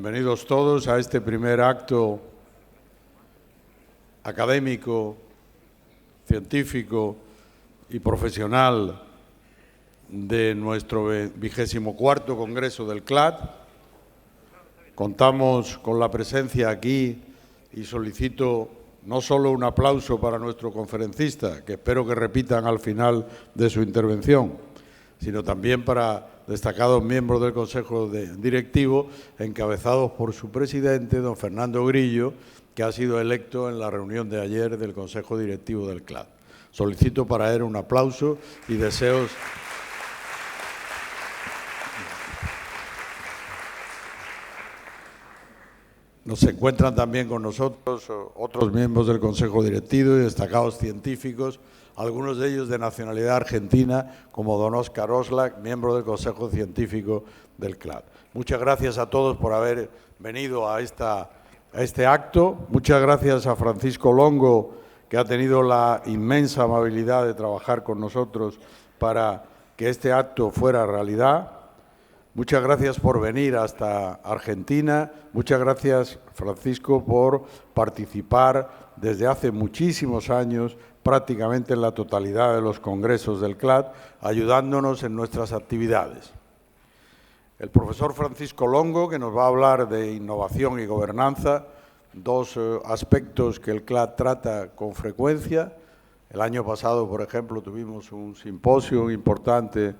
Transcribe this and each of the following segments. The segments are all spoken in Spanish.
Bienvenidos todos a este primer acto académico, científico y profesional de nuestro 24º Congreso del CLAD. Contamos con la presencia aquí y solicito no solo un aplauso para nuestro conferencista, que espero que repitan al final de su intervención, sino también para destacados miembros del Consejo Directivo, encabezados por su presidente, don Fernando Grillo, que ha sido electo en la reunión de ayer del Consejo Directivo del CLAD. Solicito para él un aplauso y deseos. Nos encuentran también con nosotros otros miembros del Consejo Directivo y destacados científicos, algunos de ellos de nacionalidad argentina, como don Óscar Oslak, miembro del Consejo Científico del CLAD. Muchas gracias a todos por haber venido a este acto. Muchas gracias a Francisco Longo, que ha tenido la inmensa amabilidad de trabajar con nosotros para que este acto fuera realidad. Muchas gracias por venir hasta Argentina. Muchas gracias, Francisco, por participar desde hace muchísimos años, prácticamente en la totalidad de los congresos del CLAD, ayudándonos en nuestras actividades. El profesor Francisco Longo, que nos va a hablar de innovación y gobernanza, dos aspectos que el CLAD trata con frecuencia. El año pasado, por ejemplo, tuvimos un simposio importante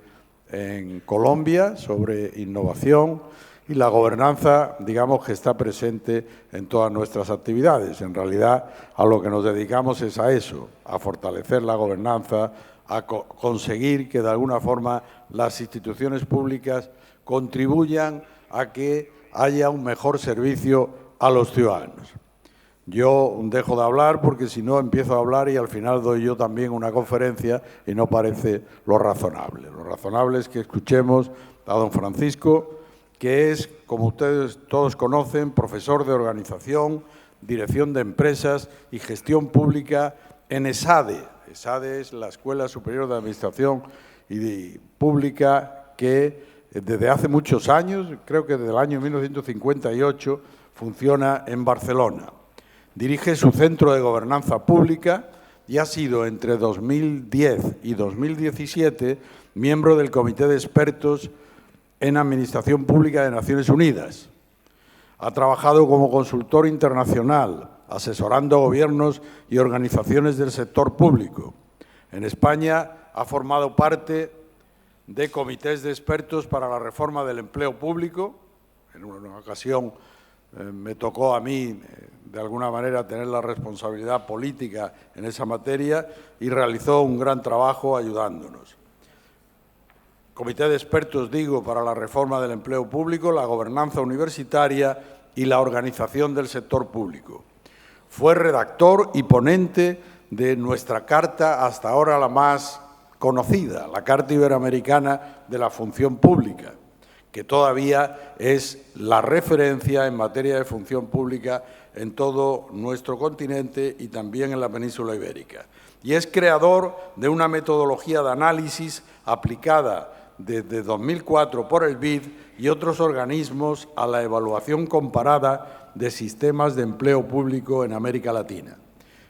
en Colombia sobre innovación, y la gobernanza, digamos, que está presente en todas nuestras actividades. En realidad, a lo que nos dedicamos es a eso, a fortalecer la gobernanza, a conseguir que de alguna forma las instituciones públicas contribuyan a que haya un mejor servicio a los ciudadanos. Yo dejo de hablar porque si no empiezo a hablar y al final doy yo también una conferencia y no parece lo razonable. Lo razonable es que escuchemos a don Francisco, que es, como ustedes todos conocen, profesor de Organización, Dirección de Empresas y Gestión Pública en ESADE. ESADE es la Escuela Superior de Administración y Pública que desde hace muchos años, creo que desde el año 1958, funciona en Barcelona. Dirige su Centro de Gobernanza Pública y ha sido entre 2010 y 2017 miembro del Comité de Expertos en Administración Pública de Naciones Unidas. Ha trabajado como consultor internacional, asesorando a gobiernos y organizaciones del sector público. En España ha formado parte de comités de expertos para la reforma del empleo público. En una ocasión me tocó a mí, de alguna manera, tener la responsabilidad política en esa materia y realizó un gran trabajo ayudándonos. Comité de expertos, digo, para la reforma del empleo público, la gobernanza universitaria y la organización del sector público. Fue redactor y ponente de nuestra carta, hasta ahora la más conocida, la Carta Iberoamericana de la Función Pública, que todavía es la referencia en materia de función pública en todo nuestro continente y también en la península ibérica. Y es creador de una metodología de análisis aplicada desde 2004 por el BID y otros organismos a la evaluación comparada de sistemas de empleo público en América Latina.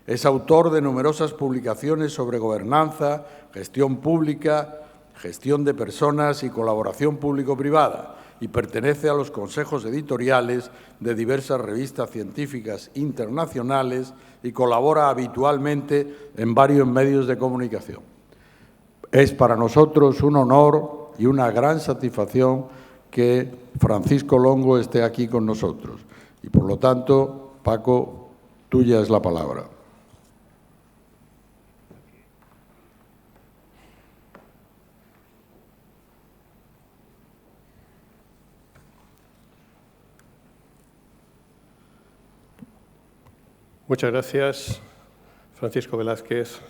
Es autor de numerosas publicaciones sobre gobernanza, gestión pública, gestión de personas y colaboración público-privada, y pertenece a los consejos editoriales de diversas revistas científicas internacionales y colabora habitualmente en varios medios de comunicación. Es para nosotros un honor y una gran satisfacción que Francisco Longo esté aquí con nosotros. Y por lo tanto, Paco, tuya es la palabra. Muchas gracias, Francisco Velázquez,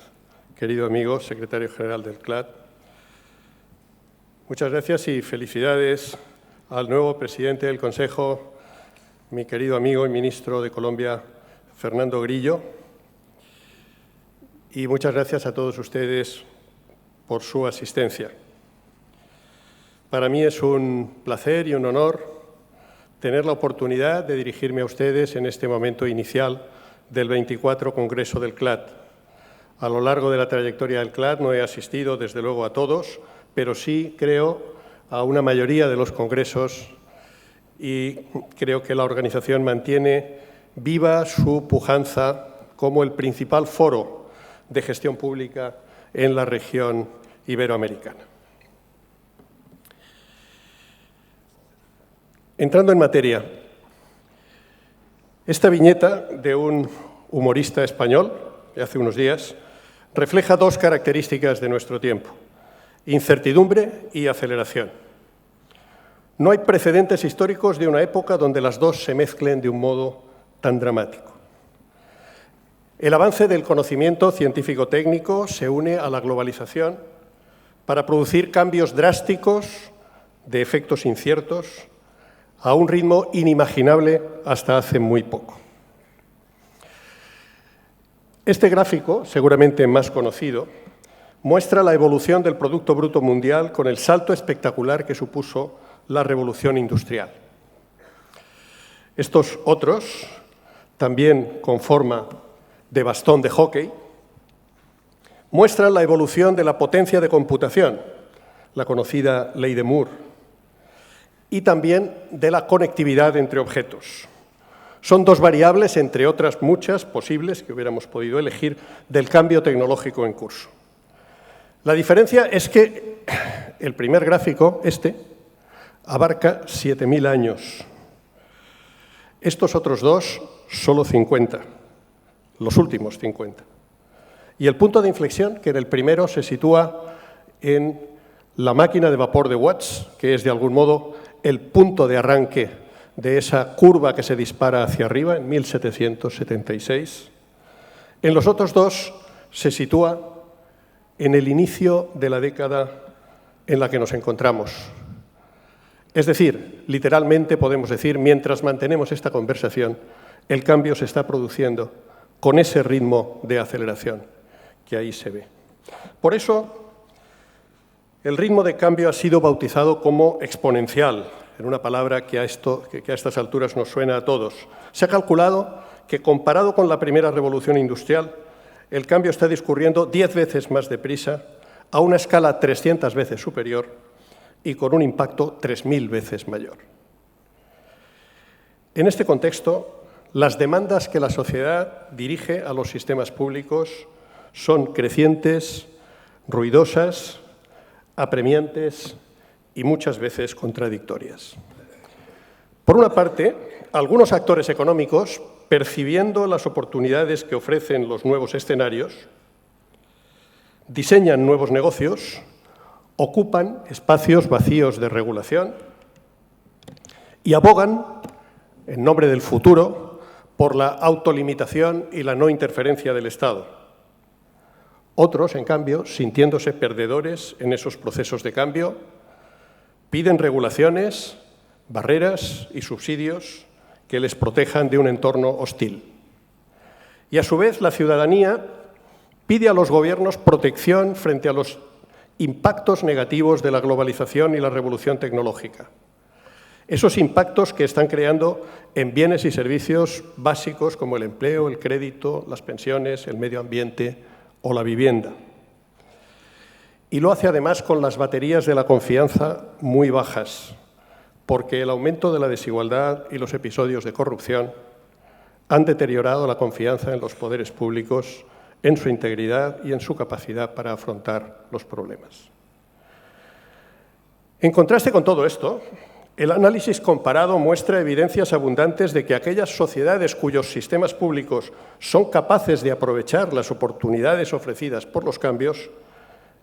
querido amigo, secretario general del CLAD. Muchas gracias y felicidades al nuevo presidente del Consejo, mi querido amigo y ministro de Colombia, Fernando Grillo. Y muchas gracias a todos ustedes por su asistencia. Para mí es un placer y un honor tener la oportunidad de dirigirme a ustedes en este momento inicial del 24 Congreso del CLAD. A lo largo de la trayectoria del CLAD no he asistido, desde luego, a todos, pero sí creo a una mayoría de los congresos y creo que la organización mantiene viva su pujanza como el principal foro de gestión pública en la región iberoamericana. Entrando en materia, esta viñeta de un humorista español de hace unos días refleja dos características de nuestro tiempo: incertidumbre y aceleración. No hay precedentes históricos de una época donde las dos se mezclen de un modo tan dramático. El avance del conocimiento científico-técnico se une a la globalización para producir cambios drásticos de efectos inciertos a un ritmo inimaginable hasta hace muy poco. Este gráfico, seguramente más conocido, muestra la evolución del Producto Bruto Mundial con el salto espectacular que supuso la revolución industrial. Estos otros, también con forma de bastón de hockey, muestran la evolución de la potencia de computación, la conocida ley de Moore, y también de la conectividad entre objetos. Son dos variables, entre otras muchas posibles que hubiéramos podido elegir, del cambio tecnológico en curso. La diferencia es que el primer gráfico, abarca 7.000 años. Estos otros dos, solo 50, los últimos 50. Y el punto de inflexión, que en el primero se sitúa en la máquina de vapor de Watts, que es de algún modo el punto de arranque de esa curva que se dispara hacia arriba en 1776. En los otros dos se sitúa en el inicio de la década en la que nos encontramos. Es decir, literalmente podemos decir, mientras mantenemos esta conversación, el cambio se está produciendo con ese ritmo de aceleración que ahí se ve. Por eso, el ritmo de cambio ha sido bautizado como exponencial, en una palabra que a estas alturas nos suena a todos. Se ha calculado que, comparado con la primera revolución industrial, el cambio está discurriendo 10 veces más deprisa, a una escala 300 veces superior y con un impacto 3.000 veces mayor. En este contexto, las demandas que la sociedad dirige a los sistemas públicos son crecientes, ruidosas, apremiantes y muchas veces contradictorias. Por una parte, algunos actores económicos, percibiendo las oportunidades que ofrecen los nuevos escenarios, diseñan nuevos negocios, ocupan espacios vacíos de regulación y abogan, en nombre del futuro, por la autolimitación y la no interferencia del Estado. Otros, en cambio, sintiéndose perdedores en esos procesos de cambio, piden regulaciones, barreras y subsidios que les protejan de un entorno hostil. Y, a su vez, la ciudadanía pide a los gobiernos protección frente a los impactos negativos de la globalización y la revolución tecnológica. Esos impactos que están creando en bienes y servicios básicos como el empleo, el crédito, las pensiones, el medio ambiente o la vivienda. Y lo hace además con las baterías de la confianza muy bajas, porque el aumento de la desigualdad y los episodios de corrupción han deteriorado la confianza en los poderes públicos, en su integridad y en su capacidad para afrontar los problemas. En contraste con todo esto, el análisis comparado muestra evidencias abundantes de que aquellas sociedades cuyos sistemas públicos son capaces de aprovechar las oportunidades ofrecidas por los cambios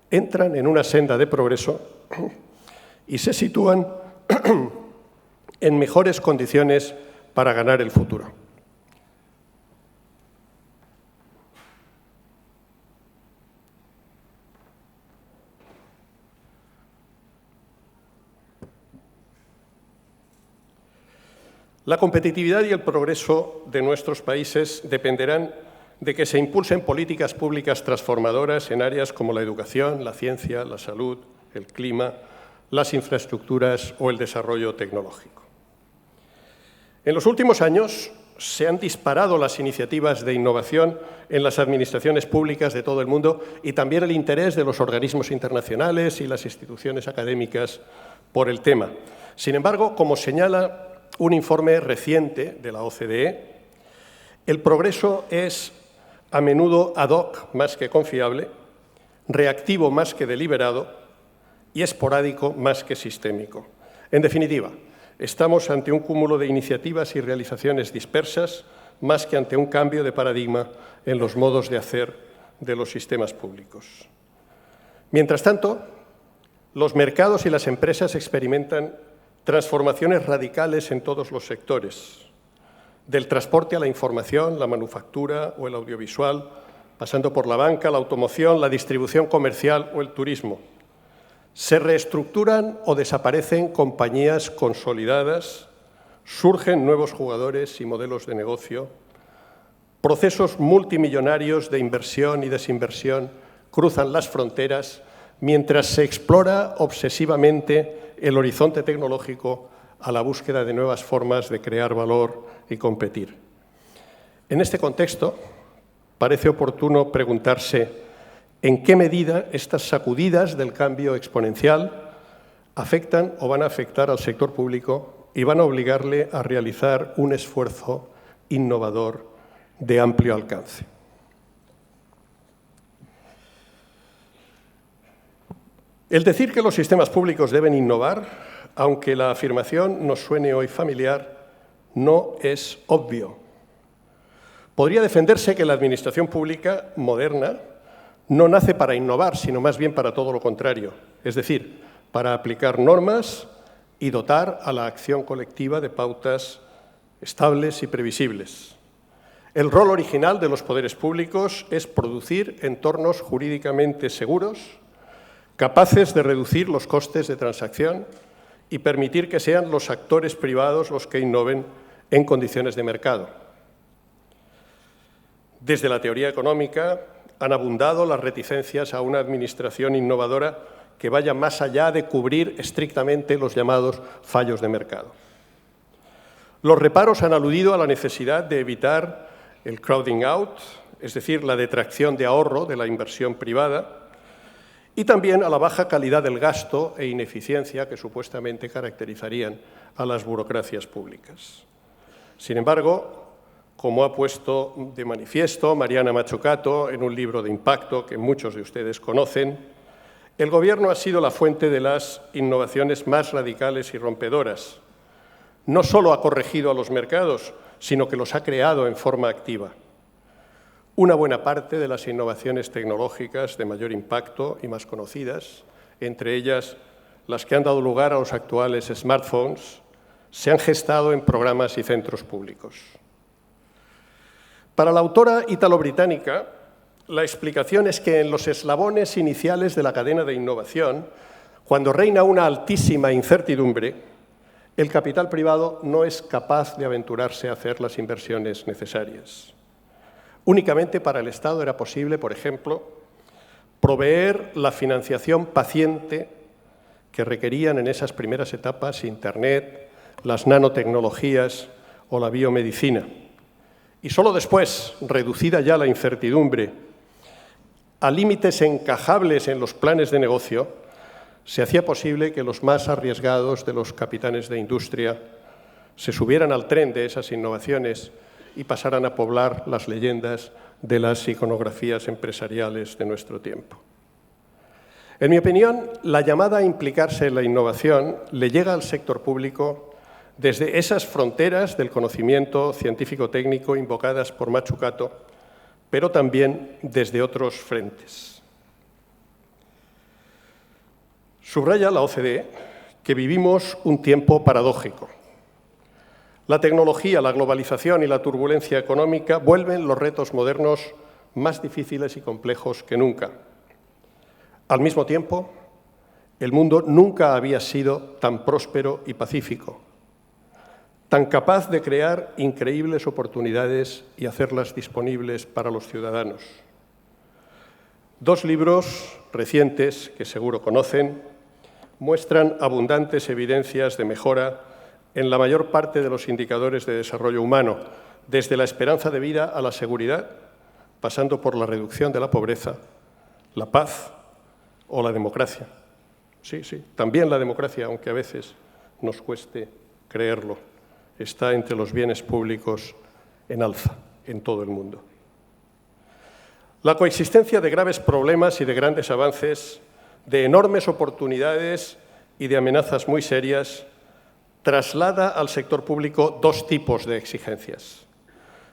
entran en una senda de progreso y se sitúan en mejores condiciones para ganar el futuro. La competitividad y el progreso de nuestros países dependerán de que se impulsen políticas públicas transformadoras en áreas como la educación, la ciencia, la salud, el clima, las infraestructuras o el desarrollo tecnológico. En los últimos años se han disparado las iniciativas de innovación en las administraciones públicas de todo el mundo y también el interés de los organismos internacionales y las instituciones académicas por el tema. Sin embargo, como señala un informe reciente de la OCDE, el progreso es a menudo ad hoc más que confiable, reactivo más que deliberado y esporádico más que sistémico. En definitiva, estamos ante un cúmulo de iniciativas y realizaciones dispersas más que ante un cambio de paradigma en los modos de hacer de los sistemas públicos. Mientras tanto, los mercados y las empresas experimentan transformaciones radicales en todos los sectores, del transporte a la información, la manufactura o el audiovisual, pasando por la banca, la automoción, la distribución comercial o el turismo. Se reestructuran o desaparecen compañías consolidadas, surgen nuevos jugadores y modelos de negocio, procesos multimillonarios de inversión y desinversión cruzan las fronteras mientras se explora obsesivamente el horizonte tecnológico a la búsqueda de nuevas formas de crear valor y competir. En este contexto, parece oportuno preguntarse en qué medida estas sacudidas del cambio exponencial afectan o van a afectar al sector público y van a obligarle a realizar un esfuerzo innovador de amplio alcance. El decir que los sistemas públicos deben innovar, aunque la afirmación nos suene hoy familiar, no es obvio. Podría defenderse que la administración pública moderna no nace para innovar, sino más bien para todo lo contrario, es decir, para aplicar normas y dotar a la acción colectiva de pautas estables y previsibles. El rol original de los poderes públicos es producir entornos jurídicamente seguros, capaces de reducir los costes de transacción y permitir que sean los actores privados los que innoven en condiciones de mercado. Desde la teoría económica han abundado las reticencias a una administración innovadora que vaya más allá de cubrir estrictamente los llamados fallos de mercado. Los reparos han aludido a la necesidad de evitar el crowding out, es decir, la detracción de ahorro de la inversión privada, y también a la baja calidad del gasto e ineficiencia que supuestamente caracterizarían a las burocracias públicas. Sin embargo, como ha puesto de manifiesto Mariana Mazzucato en un libro de impacto que muchos de ustedes conocen, el Gobierno ha sido la fuente de las innovaciones más radicales y rompedoras. No solo ha corregido a los mercados, sino que los ha creado en forma activa. Una buena parte de las innovaciones tecnológicas de mayor impacto y más conocidas, entre ellas las que han dado lugar a los actuales smartphones, se han gestado en programas y centros públicos. Para la autora ítalo-británica, la explicación es que en los eslabones iniciales de la cadena de innovación, cuando reina una altísima incertidumbre, el capital privado no es capaz de aventurarse a hacer las inversiones necesarias. Únicamente para el Estado era posible, por ejemplo, proveer la financiación paciente que requerían en esas primeras etapas Internet, las nanotecnologías o la biomedicina. Y solo después, reducida ya la incertidumbre a límites encajables en los planes de negocio, se hacía posible que los más arriesgados de los capitanes de industria se subieran al tren de esas innovaciones y pasaran a poblar las leyendas de las iconografías empresariales de nuestro tiempo. En mi opinión, la llamada a implicarse en la innovación le llega al sector público desde esas fronteras del conocimiento científico-técnico invocadas por Mazzucato, pero también desde otros frentes. Subraya la OCDE que vivimos un tiempo paradójico. La tecnología, la globalización y la turbulencia económica vuelven los retos modernos más difíciles y complejos que nunca. Al mismo tiempo, el mundo nunca había sido tan próspero y pacífico, tan capaz de crear increíbles oportunidades y hacerlas disponibles para los ciudadanos. Dos libros recientes, que seguro conocen, muestran abundantes evidencias de mejora en la mayor parte de los indicadores de desarrollo humano, desde la esperanza de vida a la seguridad, pasando por la reducción de la pobreza, la paz o la democracia. Sí, también la democracia, aunque a veces nos cueste creerlo, está entre los bienes públicos en alza en todo el mundo. La coexistencia de graves problemas y de grandes avances, de enormes oportunidades y de amenazas muy serias, traslada al sector público dos tipos de exigencias.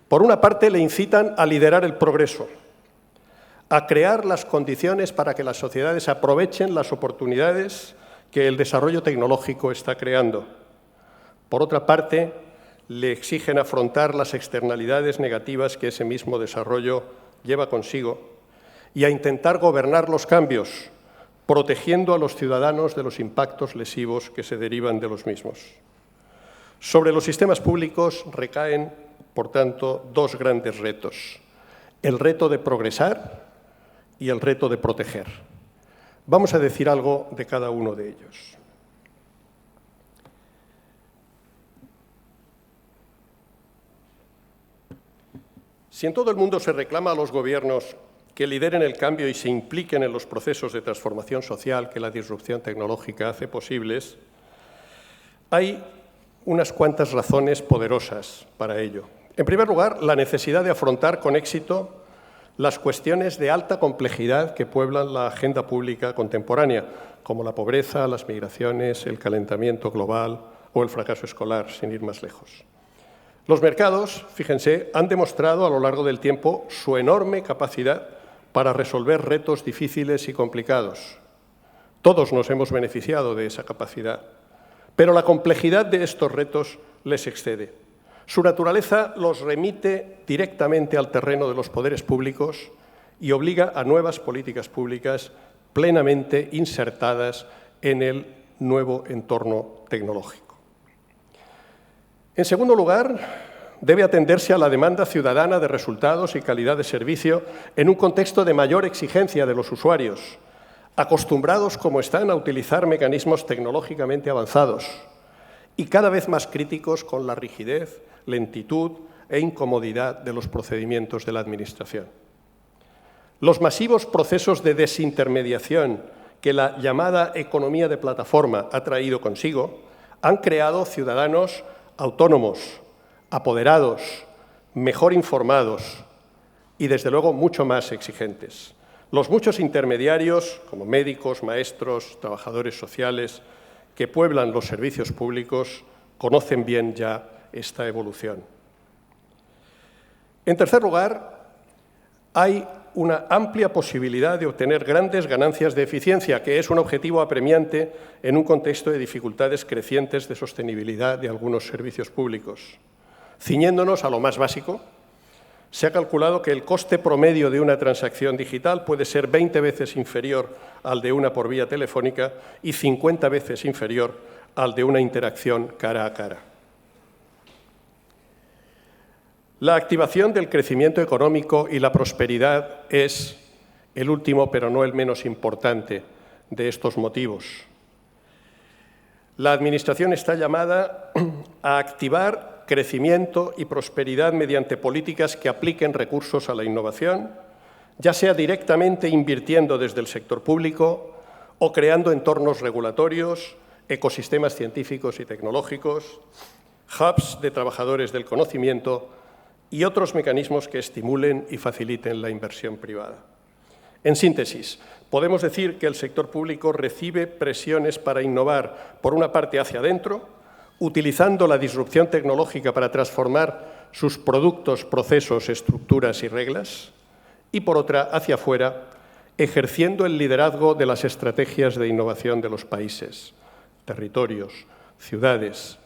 Por una parte, le incitan a liderar el progreso, a crear las condiciones para que las sociedades aprovechen las oportunidades que el desarrollo tecnológico está creando. Por otra parte, le exigen afrontar las externalidades negativas que ese mismo desarrollo lleva consigo y a intentar gobernar los cambios, protegiendo a los ciudadanos de los impactos lesivos que se derivan de los mismos. Sobre los sistemas públicos recaen, por tanto, dos grandes retos: el reto de progresar y el reto de proteger. Vamos a decir algo de cada uno de ellos. Si en todo el mundo se reclama a los gobiernos que lideren el cambio y se impliquen en los procesos de transformación social que la disrupción tecnológica hace posibles, hay unas cuantas razones poderosas para ello. En primer lugar, la necesidad de afrontar con éxito las cuestiones de alta complejidad que pueblan la agenda pública contemporánea, como la pobreza, las migraciones, el calentamiento global o el fracaso escolar, sin ir más lejos. Los mercados, fíjense, han demostrado a lo largo del tiempo su enorme capacidad para resolver retos difíciles y complicados. Todos nos hemos beneficiado de esa capacidad, pero la complejidad de estos retos les excede. Su naturaleza los remite directamente al terreno de los poderes públicos y obliga a nuevas políticas públicas plenamente insertadas en el nuevo entorno tecnológico. En segundo lugar, debe atenderse a la demanda ciudadana de resultados y calidad de servicio en un contexto de mayor exigencia de los usuarios, acostumbrados como están a utilizar mecanismos tecnológicamente avanzados y cada vez más críticos con la rigidez, lentitud e incomodidad de los procedimientos de la Administración. Los masivos procesos de desintermediación que la llamada economía de plataforma ha traído consigo han creado ciudadanos autónomos, apoderados, mejor informados y, desde luego, mucho más exigentes. Los muchos intermediarios, como médicos, maestros, trabajadores sociales, que pueblan los servicios públicos, conocen bien ya esta evolución. En tercer lugar, hay una amplia posibilidad de obtener grandes ganancias de eficiencia, que es un objetivo apremiante en un contexto de dificultades crecientes de sostenibilidad de algunos servicios públicos. Ciñéndonos a lo más básico, se ha calculado que el coste promedio de una transacción digital puede ser 20 veces inferior al de una por vía telefónica y 50 veces inferior al de una interacción cara a cara. La activación del crecimiento económico y la prosperidad es el último, pero no el menos importante, de estos motivos. La Administración está llamada a activar crecimiento y prosperidad mediante políticas que apliquen recursos a la innovación, ya sea directamente invirtiendo desde el sector público o creando entornos regulatorios, ecosistemas científicos y tecnológicos, hubs de trabajadores del conocimiento y otros mecanismos que estimulen y faciliten la inversión privada. En síntesis, podemos decir que el sector público recibe presiones para innovar, por una parte hacia adentro, utilizando la disrupción tecnológica para transformar sus productos, procesos, estructuras y reglas, y por otra, hacia afuera, ejerciendo el liderazgo de las estrategias de innovación de los países, territorios, ciudades,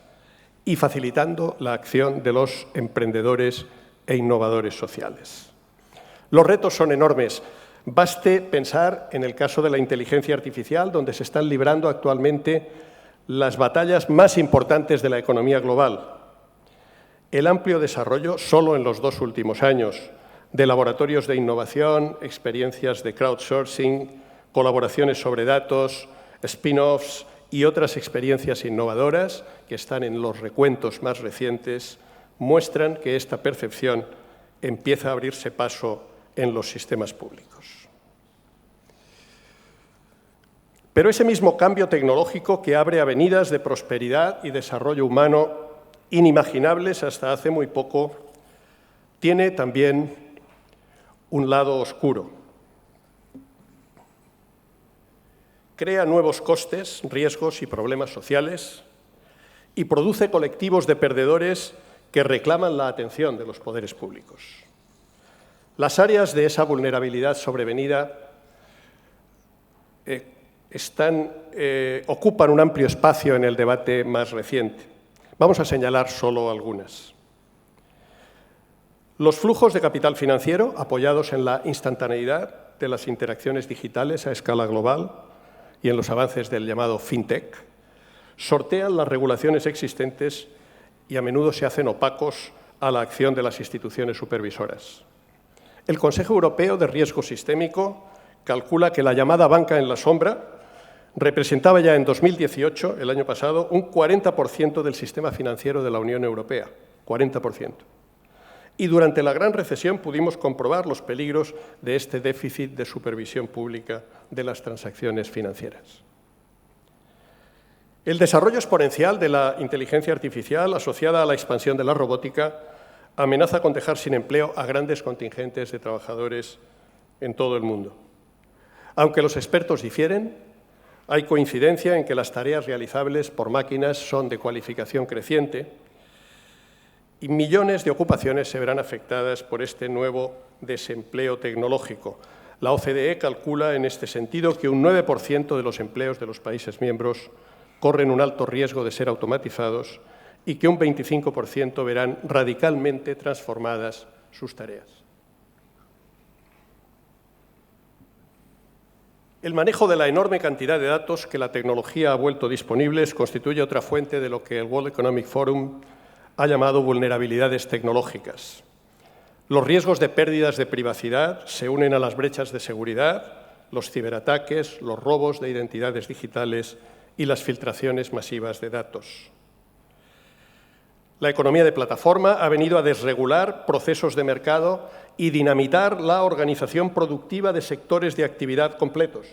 y facilitando la acción de los emprendedores e innovadores sociales. Los retos son enormes. Baste pensar en el caso de la inteligencia artificial, donde se están librando actualmente las batallas más importantes de la economía global. El amplio desarrollo, solo en los 2 últimos años, de laboratorios de innovación, experiencias de crowdsourcing, colaboraciones sobre datos, spin-offs y otras experiencias innovadoras que están en los recuentos más recientes muestran que esta percepción empieza a abrirse paso en los sistemas públicos. Pero ese mismo cambio tecnológico que abre avenidas de prosperidad y desarrollo humano inimaginables hasta hace muy poco, tiene también un lado oscuro. Crea nuevos costes, riesgos y problemas sociales y produce colectivos de perdedores que reclaman la atención de los poderes públicos. Las áreas de esa vulnerabilidad sobrevenida ocupan un amplio espacio en el debate más reciente. Vamos a señalar solo algunas. Los flujos de capital financiero, apoyados en la instantaneidad de las interacciones digitales a escala global y en los avances del llamado fintech, sortean las regulaciones existentes y a menudo se hacen opacos a la acción de las instituciones supervisoras. El Consejo Europeo de Riesgo Sistémico calcula que la llamada banca en la sombra representaba ya en 2018, el año pasado, un 40% del sistema financiero de la Unión Europea, 40%. Y durante la gran recesión pudimos comprobar los peligros de este déficit de supervisión pública de las transacciones financieras. El desarrollo exponencial de la inteligencia artificial asociada a la expansión de la robótica amenaza con dejar sin empleo a grandes contingentes de trabajadores en todo el mundo. Aunque los expertos difieren, hay coincidencia en que las tareas realizables por máquinas son de cualificación creciente y millones de ocupaciones se verán afectadas por este nuevo desempleo tecnológico. La OCDE calcula en este sentido que un 9% de los empleos de los países miembros corren un alto riesgo de ser automatizados y que un 25% verán radicalmente transformadas sus tareas. El manejo de la enorme cantidad de datos que la tecnología ha vuelto disponibles constituye otra fuente de lo que el World Economic Forum ha llamado vulnerabilidades tecnológicas. Los riesgos de pérdidas de privacidad se unen a las brechas de seguridad, los ciberataques, los robos de identidades digitales y las filtraciones masivas de datos. La economía de plataforma ha venido a desregular procesos de mercado y dinamitar la organización productiva de sectores de actividad completos.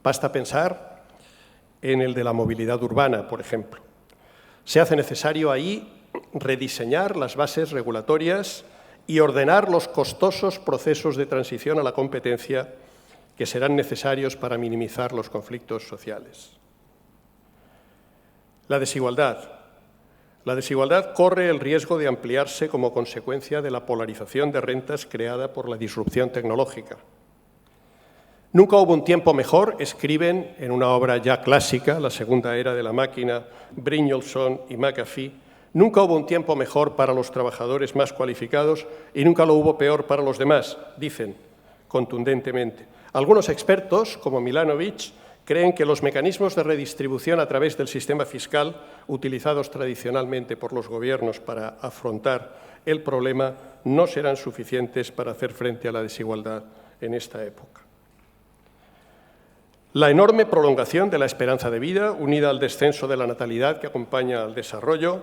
Basta pensar en el de la movilidad urbana, por ejemplo. Se hace necesario ahí rediseñar las bases regulatorias y ordenar los costosos procesos de transición a la competencia que serán necesarios para minimizar los conflictos sociales. La desigualdad. La desigualdad corre el riesgo de ampliarse como consecuencia de la polarización de rentas creada por la disrupción tecnológica. Nunca hubo un tiempo mejor, escriben en una obra ya clásica, La segunda era de la máquina, Brynjolfsson y McAfee, nunca hubo un tiempo mejor para los trabajadores más cualificados y nunca lo hubo peor para los demás, dicen contundentemente. Algunos expertos, como Milanovic, creen que los mecanismos de redistribución a través del sistema fiscal, utilizados tradicionalmente por los gobiernos para afrontar el problema, no serán suficientes para hacer frente a la desigualdad en esta época. La enorme prolongación de la esperanza de vida, unida al descenso de la natalidad que acompaña al desarrollo,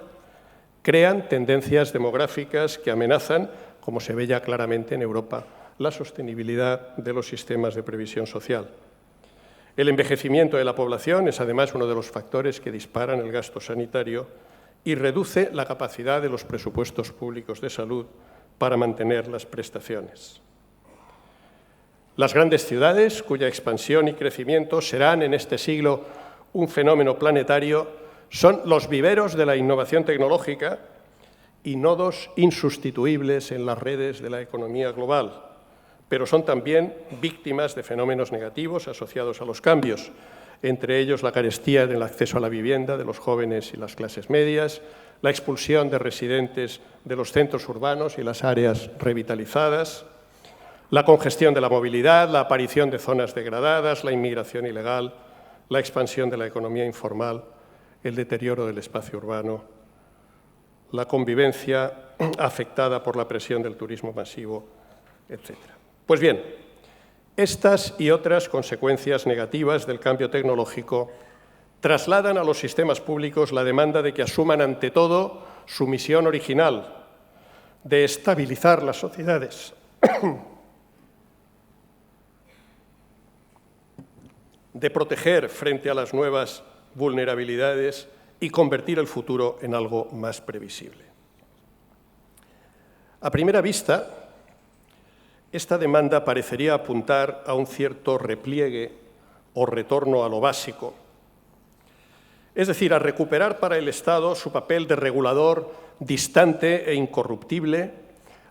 crean tendencias demográficas que amenazan, como se ve ya claramente en Europa, la sostenibilidad de los sistemas de previsión social. El envejecimiento de la población es además uno de los factores que disparan el gasto sanitario y reduce la capacidad de los presupuestos públicos de salud para mantener las prestaciones. Las grandes ciudades, cuya expansión y crecimiento serán en este siglo un fenómeno planetario, son los viveros de la innovación tecnológica y nodos insustituibles en las redes de la economía global, pero son también víctimas de fenómenos negativos asociados a los cambios, entre ellos la carestía en el acceso a la vivienda de los jóvenes y las clases medias, la expulsión de residentes de los centros urbanos y las áreas revitalizadas, la congestión de la movilidad, la aparición de zonas degradadas, la inmigración ilegal, la expansión de la economía informal, el deterioro del espacio urbano, la convivencia afectada por la presión del turismo masivo, etc. Pues bien, estas y otras consecuencias negativas del cambio tecnológico trasladan a los sistemas públicos la demanda de que asuman ante todo su misión original, de estabilizar las sociedades, de proteger frente a las nuevas vulnerabilidades y convertir el futuro en algo más previsible. A primera vista, esta demanda parecería apuntar a un cierto repliegue o retorno a lo básico, es decir, a recuperar para el Estado su papel de regulador distante e incorruptible,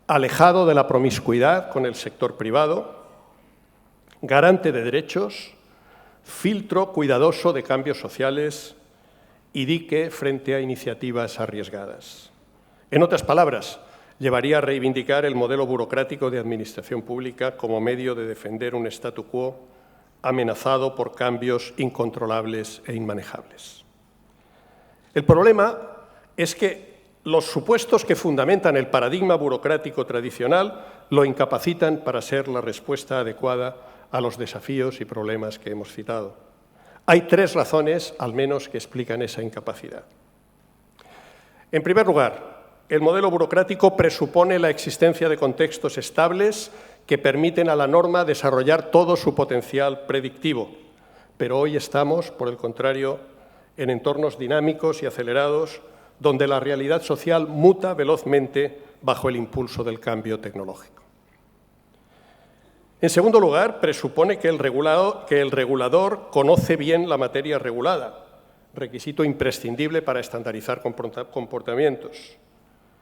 alejado de la promiscuidad con el sector privado, garante de derechos, filtro cuidadoso de cambios sociales y dique frente a iniciativas arriesgadas. En otras palabras, llevaría a reivindicar el modelo burocrático de administración pública como medio de defender un statu quo amenazado por cambios incontrolables e inmanejables. El problema es que los supuestos que fundamentan el paradigma burocrático tradicional lo incapacitan para ser la respuesta adecuada a los desafíos y problemas que hemos citado. Hay 3 razones, al menos, que explican esa incapacidad. En primer lugar, el modelo burocrático presupone la existencia de contextos estables que permiten a la norma desarrollar todo su potencial predictivo. Pero hoy estamos, por el contrario, en entornos dinámicos y acelerados, donde la realidad social muta velozmente bajo el impulso del cambio tecnológico. En segundo lugar, presupone que el regulador conoce bien la materia regulada, requisito imprescindible para estandarizar comportamientos.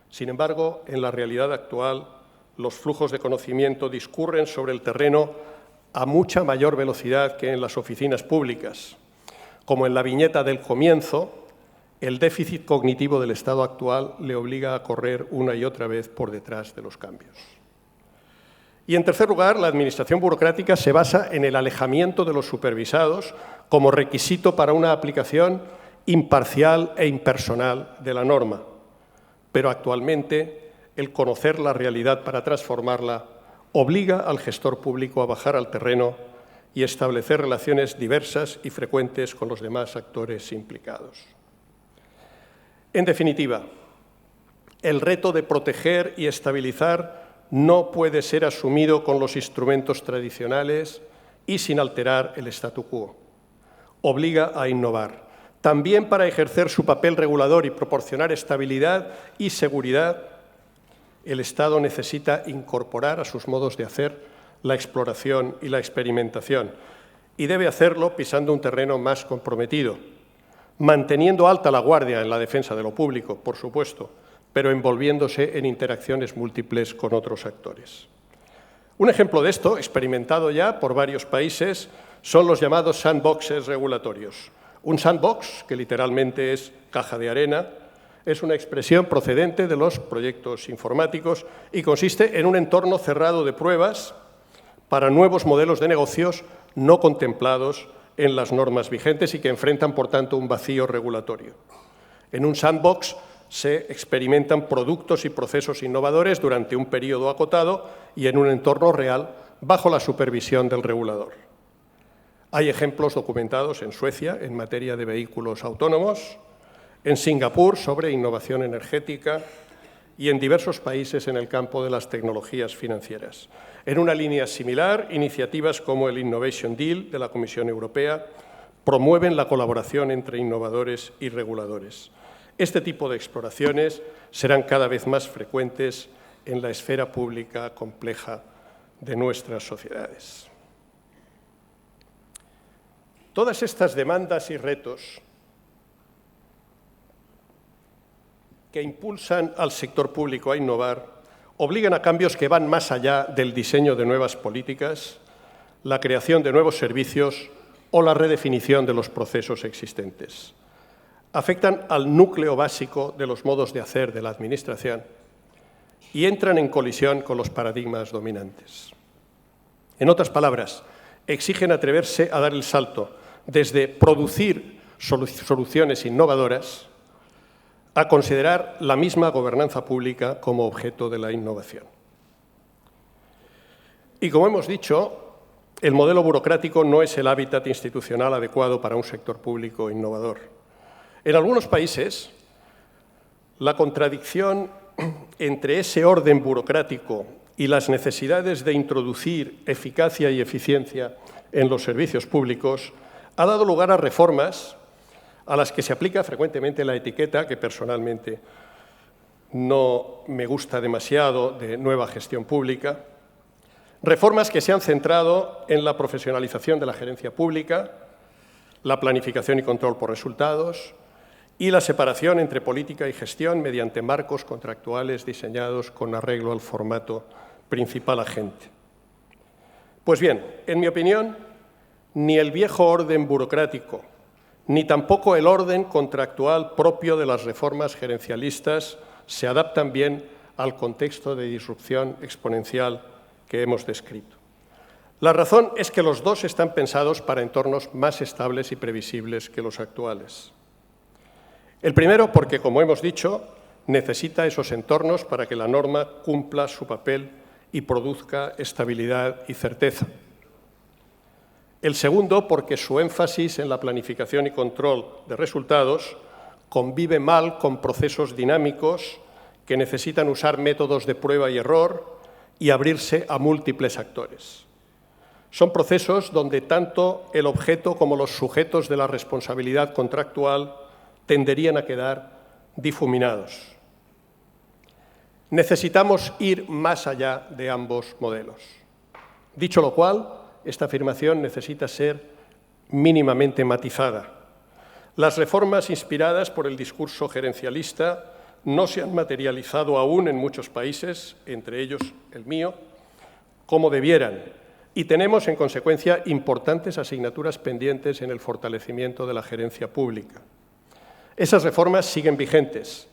Sin embargo, en la realidad actual, los flujos de conocimiento discurren sobre el terreno a mucha mayor velocidad que en las oficinas públicas. Como en la viñeta del comienzo, el déficit cognitivo del estado actual le obliga a correr una y otra vez por detrás de los cambios. Y, en tercer lugar, la administración burocrática se basa en el alejamiento de los supervisados como requisito para una aplicación imparcial e impersonal de la norma. Pero actualmente, el conocer la realidad para transformarla obliga al gestor público a bajar al terreno y establecer relaciones diversas y frecuentes con los demás actores implicados. En definitiva, el reto de proteger y estabilizar no puede ser asumido con los instrumentos tradicionales y sin alterar el statu quo. Obliga a innovar, también para ejercer su papel regulador y proporcionar estabilidad y seguridad. El Estado necesita incorporar a sus modos de hacer la exploración y la experimentación, y debe hacerlo pisando un terreno más comprometido, manteniendo alta la guardia en la defensa de lo público, por supuesto, pero envolviéndose en interacciones múltiples con otros actores. Un ejemplo de esto, experimentado ya por varios países, son los llamados sandboxes regulatorios. Un sandbox, que literalmente es caja de arena, es una expresión procedente de los proyectos informáticos y consiste en un entorno cerrado de pruebas para nuevos modelos de negocios no contemplados en las normas vigentes y que enfrentan, por tanto, un vacío regulatorio. En un sandbox se experimentan productos y procesos innovadores durante un periodo acotado y en un entorno real bajo la supervisión del regulador. Hay ejemplos documentados en Suecia en materia de vehículos autónomos, en Singapur sobre innovación energética y en diversos países en el campo de las tecnologías financieras. En una línea similar, iniciativas como el Innovation Deal de la Comisión Europea promueven la colaboración entre innovadores y reguladores. Este tipo de exploraciones serán cada vez más frecuentes en la esfera pública compleja de nuestras sociedades. Todas estas demandas y retos que impulsan al sector público a innovar obligan a cambios que van más allá del diseño de nuevas políticas, la creación de nuevos servicios o la redefinición de los procesos existentes. Afectan al núcleo básico de los modos de hacer de la Administración y entran en colisión con los paradigmas dominantes. En otras palabras, exigen atreverse a dar el salto desde producir soluciones innovadoras a considerar la misma gobernanza pública como objeto de la innovación. Y como hemos dicho, el modelo burocrático no es el hábitat institucional adecuado para un sector público innovador. En algunos países, la contradicción entre ese orden burocrático y las necesidades de introducir eficacia y eficiencia en los servicios públicos ha dado lugar a reformas a las que se aplica frecuentemente la etiqueta, que personalmente no me gusta demasiado, de nueva gestión pública. Reformas que se han centrado en la profesionalización de la gerencia pública, la planificación y control por resultados y la separación entre política y gestión mediante marcos contractuales diseñados con arreglo al formato principal agente. Pues bien, en mi opinión, ni el viejo orden burocrático, ni tampoco el orden contractual propio de las reformas gerencialistas se adaptan bien al contexto de disrupción exponencial que hemos descrito. La razón es que los dos están pensados para entornos más estables y previsibles que los actuales. El primero porque, como hemos dicho, necesita esos entornos para que la norma cumpla su papel y produzca estabilidad y certeza. El segundo porque su énfasis en la planificación y control de resultados convive mal con procesos dinámicos que necesitan usar métodos de prueba y error y abrirse a múltiples actores. Son procesos donde tanto el objeto como los sujetos de la responsabilidad contractual tenderían a quedar difuminados. Necesitamos ir más allá de ambos modelos. Dicho lo cual, esta afirmación necesita ser mínimamente matizada. Las reformas inspiradas por el discurso gerencialista no se han materializado aún en muchos países, entre ellos el mío, como debieran, y tenemos, en consecuencia, importantes asignaturas pendientes en el fortalecimiento de la gerencia pública. Esas reformas siguen vigentes,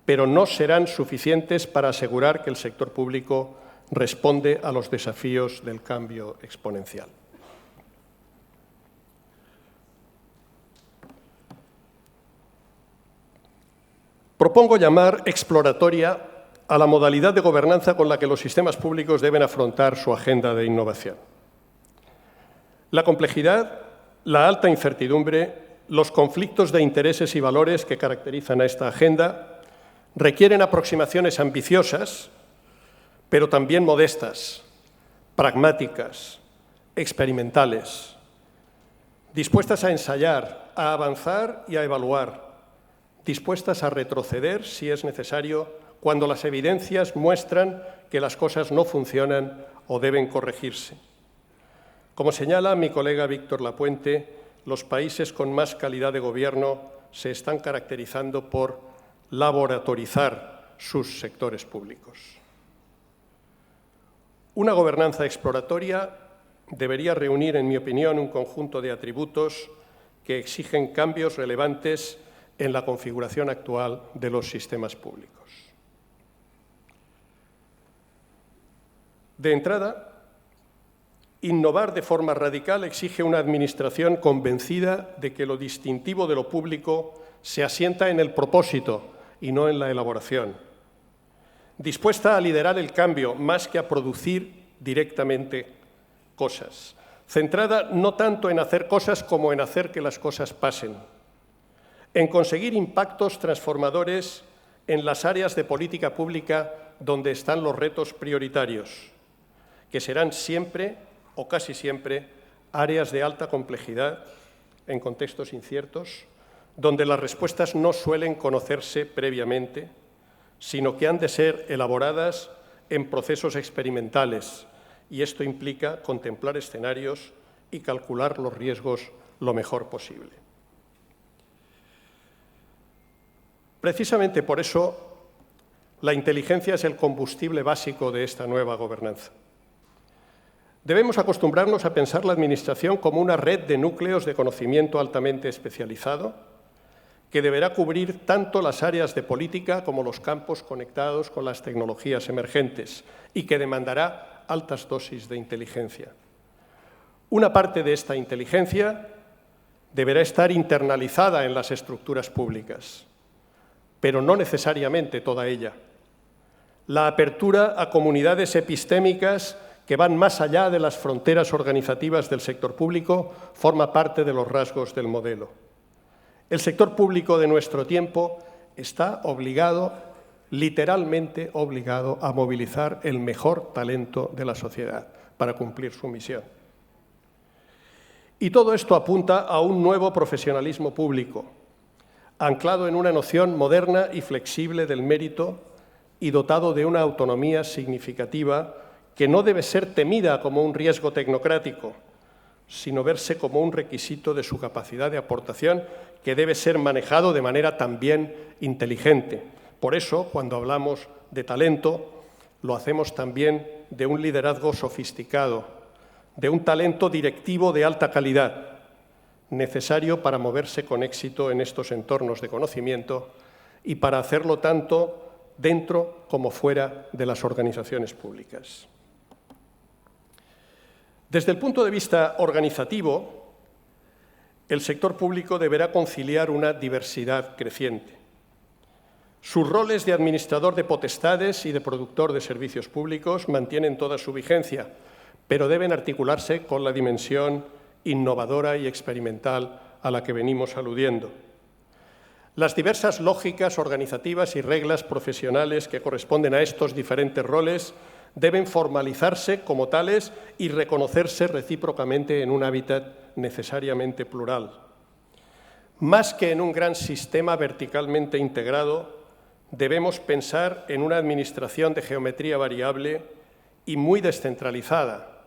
pero no serán suficientes para asegurar que el sector público responde a los desafíos del cambio exponencial. Propongo llamar exploratoria a la modalidad de gobernanza con la que los sistemas públicos deben afrontar su agenda de innovación. La complejidad, la alta incertidumbre, los conflictos de intereses y valores que caracterizan a esta agenda requieren aproximaciones ambiciosas, pero también modestas, pragmáticas, experimentales, dispuestas a ensayar, a avanzar y a evaluar, dispuestas a retroceder si es necesario cuando las evidencias muestran que las cosas no funcionan o deben corregirse. Como señala mi colega Víctor Lapuente, los países con más calidad de gobierno se están caracterizando por laboratorizar sus sectores públicos. Una gobernanza exploratoria debería reunir, en mi opinión, un conjunto de atributos que exigen cambios relevantes en la configuración actual de los sistemas públicos. De entrada, innovar de forma radical exige una administración convencida de que lo distintivo de lo público se asienta en el propósito y no en la elaboración, dispuesta a liderar el cambio más que a producir directamente cosas, centrada no tanto en hacer cosas como en hacer que las cosas pasen, en conseguir impactos transformadores en las áreas de política pública donde están los retos prioritarios, que serán siempre o casi siempre áreas de alta complejidad en contextos inciertos, donde las respuestas no suelen conocerse previamente, sino que han de ser elaboradas en procesos experimentales, y esto implica contemplar escenarios y calcular los riesgos lo mejor posible. Precisamente por eso, la inteligencia es el combustible básico de esta nueva gobernanza. Debemos acostumbrarnos a pensar la Administración como una red de núcleos de conocimiento altamente especializado que deberá cubrir tanto las áreas de política como los campos conectados con las tecnologías emergentes y que demandará altas dosis de inteligencia. Una parte de esta inteligencia deberá estar internalizada en las estructuras públicas, pero no necesariamente toda ella. La apertura a comunidades epistémicas que que van más allá de las fronteras organizativas del sector público, forma parte de los rasgos del modelo. El sector público de nuestro tiempo está obligado, literalmente obligado, a movilizar el mejor talento de la sociedad para cumplir su misión. Y todo esto apunta a un nuevo profesionalismo público, anclado en una noción moderna y flexible del mérito y dotado de una autonomía significativa que no debe ser temida como un riesgo tecnocrático, sino verse como un requisito de su capacidad de aportación que debe ser manejado de manera también inteligente. Por eso, cuando hablamos de talento, lo hacemos también de un liderazgo sofisticado, de un talento directivo de alta calidad, necesario para moverse con éxito en estos entornos de conocimiento y para hacerlo tanto dentro como fuera de las organizaciones públicas. Desde el punto de vista organizativo, el sector público deberá conciliar una diversidad creciente. Sus roles de administrador de potestades y de productor de servicios públicos mantienen toda su vigencia, pero deben articularse con la dimensión innovadora y experimental a la que venimos aludiendo. Las diversas lógicas organizativas y reglas profesionales que corresponden a estos diferentes roles deben formalizarse como tales y reconocerse recíprocamente en un hábitat necesariamente plural. Más que en un gran sistema verticalmente integrado, debemos pensar en una administración de geometría variable y muy descentralizada,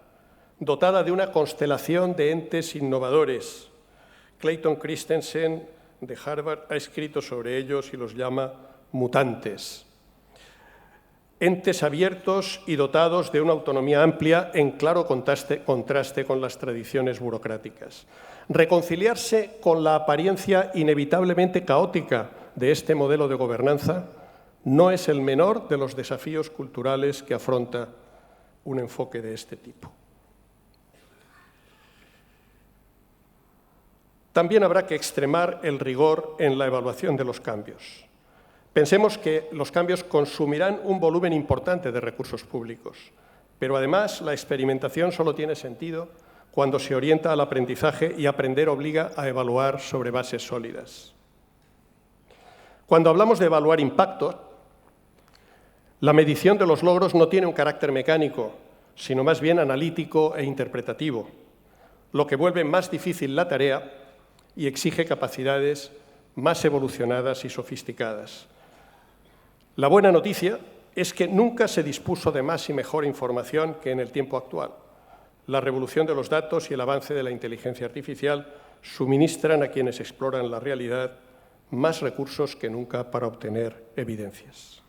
dotada de una constelación de entes innovadores. Clayton Christensen, de Harvard, ha escrito sobre ellos y los llama mutantes. Entes abiertos y dotados de una autonomía amplia en claro contraste con las tradiciones burocráticas. Reconciliarse con la apariencia inevitablemente caótica de este modelo de gobernanza no es el menor de los desafíos culturales que afronta un enfoque de este tipo. También habrá que extremar el rigor en la evaluación de los cambios. Pensemos que los cambios consumirán un volumen importante de recursos públicos, pero además la experimentación solo tiene sentido cuando se orienta al aprendizaje y aprender obliga a evaluar sobre bases sólidas. Cuando hablamos de evaluar impactos, la medición de los logros no tiene un carácter mecánico, sino más bien analítico e interpretativo, lo que vuelve más difícil la tarea y exige capacidades más evolucionadas y sofisticadas. La buena noticia es que nunca se dispuso de más y mejor información que en el tiempo actual. La revolución de los datos y el avance de la inteligencia artificial suministran a quienes exploran la realidad más recursos que nunca para obtener evidencias.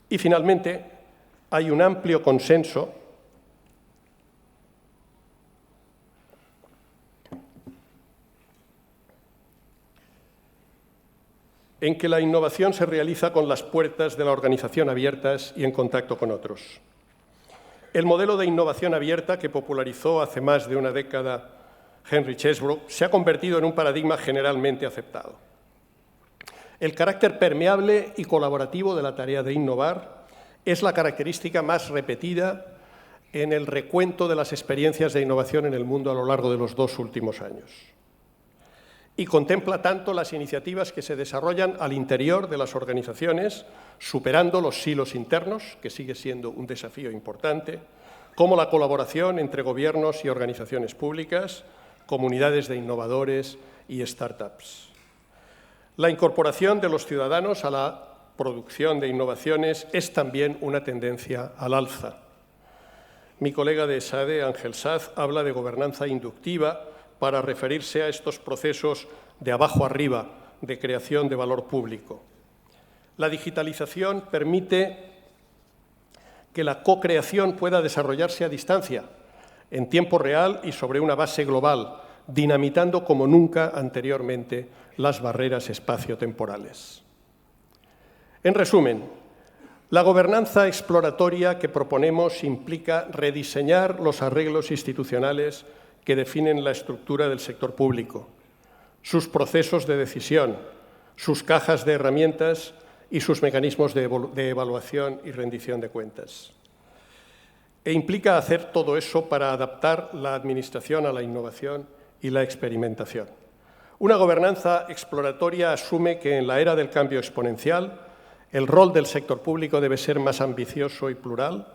Y finalmente, hay un amplio consenso en que la innovación se realiza con las puertas de la organización abiertas y en contacto con otros. El modelo de innovación abierta que popularizó hace más de una década Henry Chesbrough se ha convertido en un paradigma generalmente aceptado. El carácter permeable y colaborativo de la tarea de innovar es la característica más repetida en el recuento de las experiencias de innovación en el mundo a lo largo de los 2 últimos años. Y contempla tanto las iniciativas que se desarrollan al interior de las organizaciones, superando los silos internos, que sigue siendo un desafío importante, como la colaboración entre gobiernos y organizaciones públicas, comunidades de innovadores y startups. La incorporación de los ciudadanos a la producción de innovaciones es también una tendencia al alza. Mi colega de ESADE, Ángel Saz, habla de gobernanza inductiva para referirse a estos procesos de abajo arriba, de creación de valor público. La digitalización permite que la co-creación pueda desarrollarse a distancia, en tiempo real y sobre una base global, dinamitando como nunca anteriormente las barreras espaciotemporales. En resumen, la gobernanza exploratoria que proponemos implica rediseñar los arreglos institucionales que definen la estructura del sector público, sus procesos de decisión, sus cajas de herramientas y sus mecanismos de evaluación y rendición de cuentas. e implica hacer todo eso para adaptar la administración a la innovación y la experimentación. Una gobernanza exploratoria asume que en la era del cambio exponencial el rol del sector público debe ser más ambicioso y plural,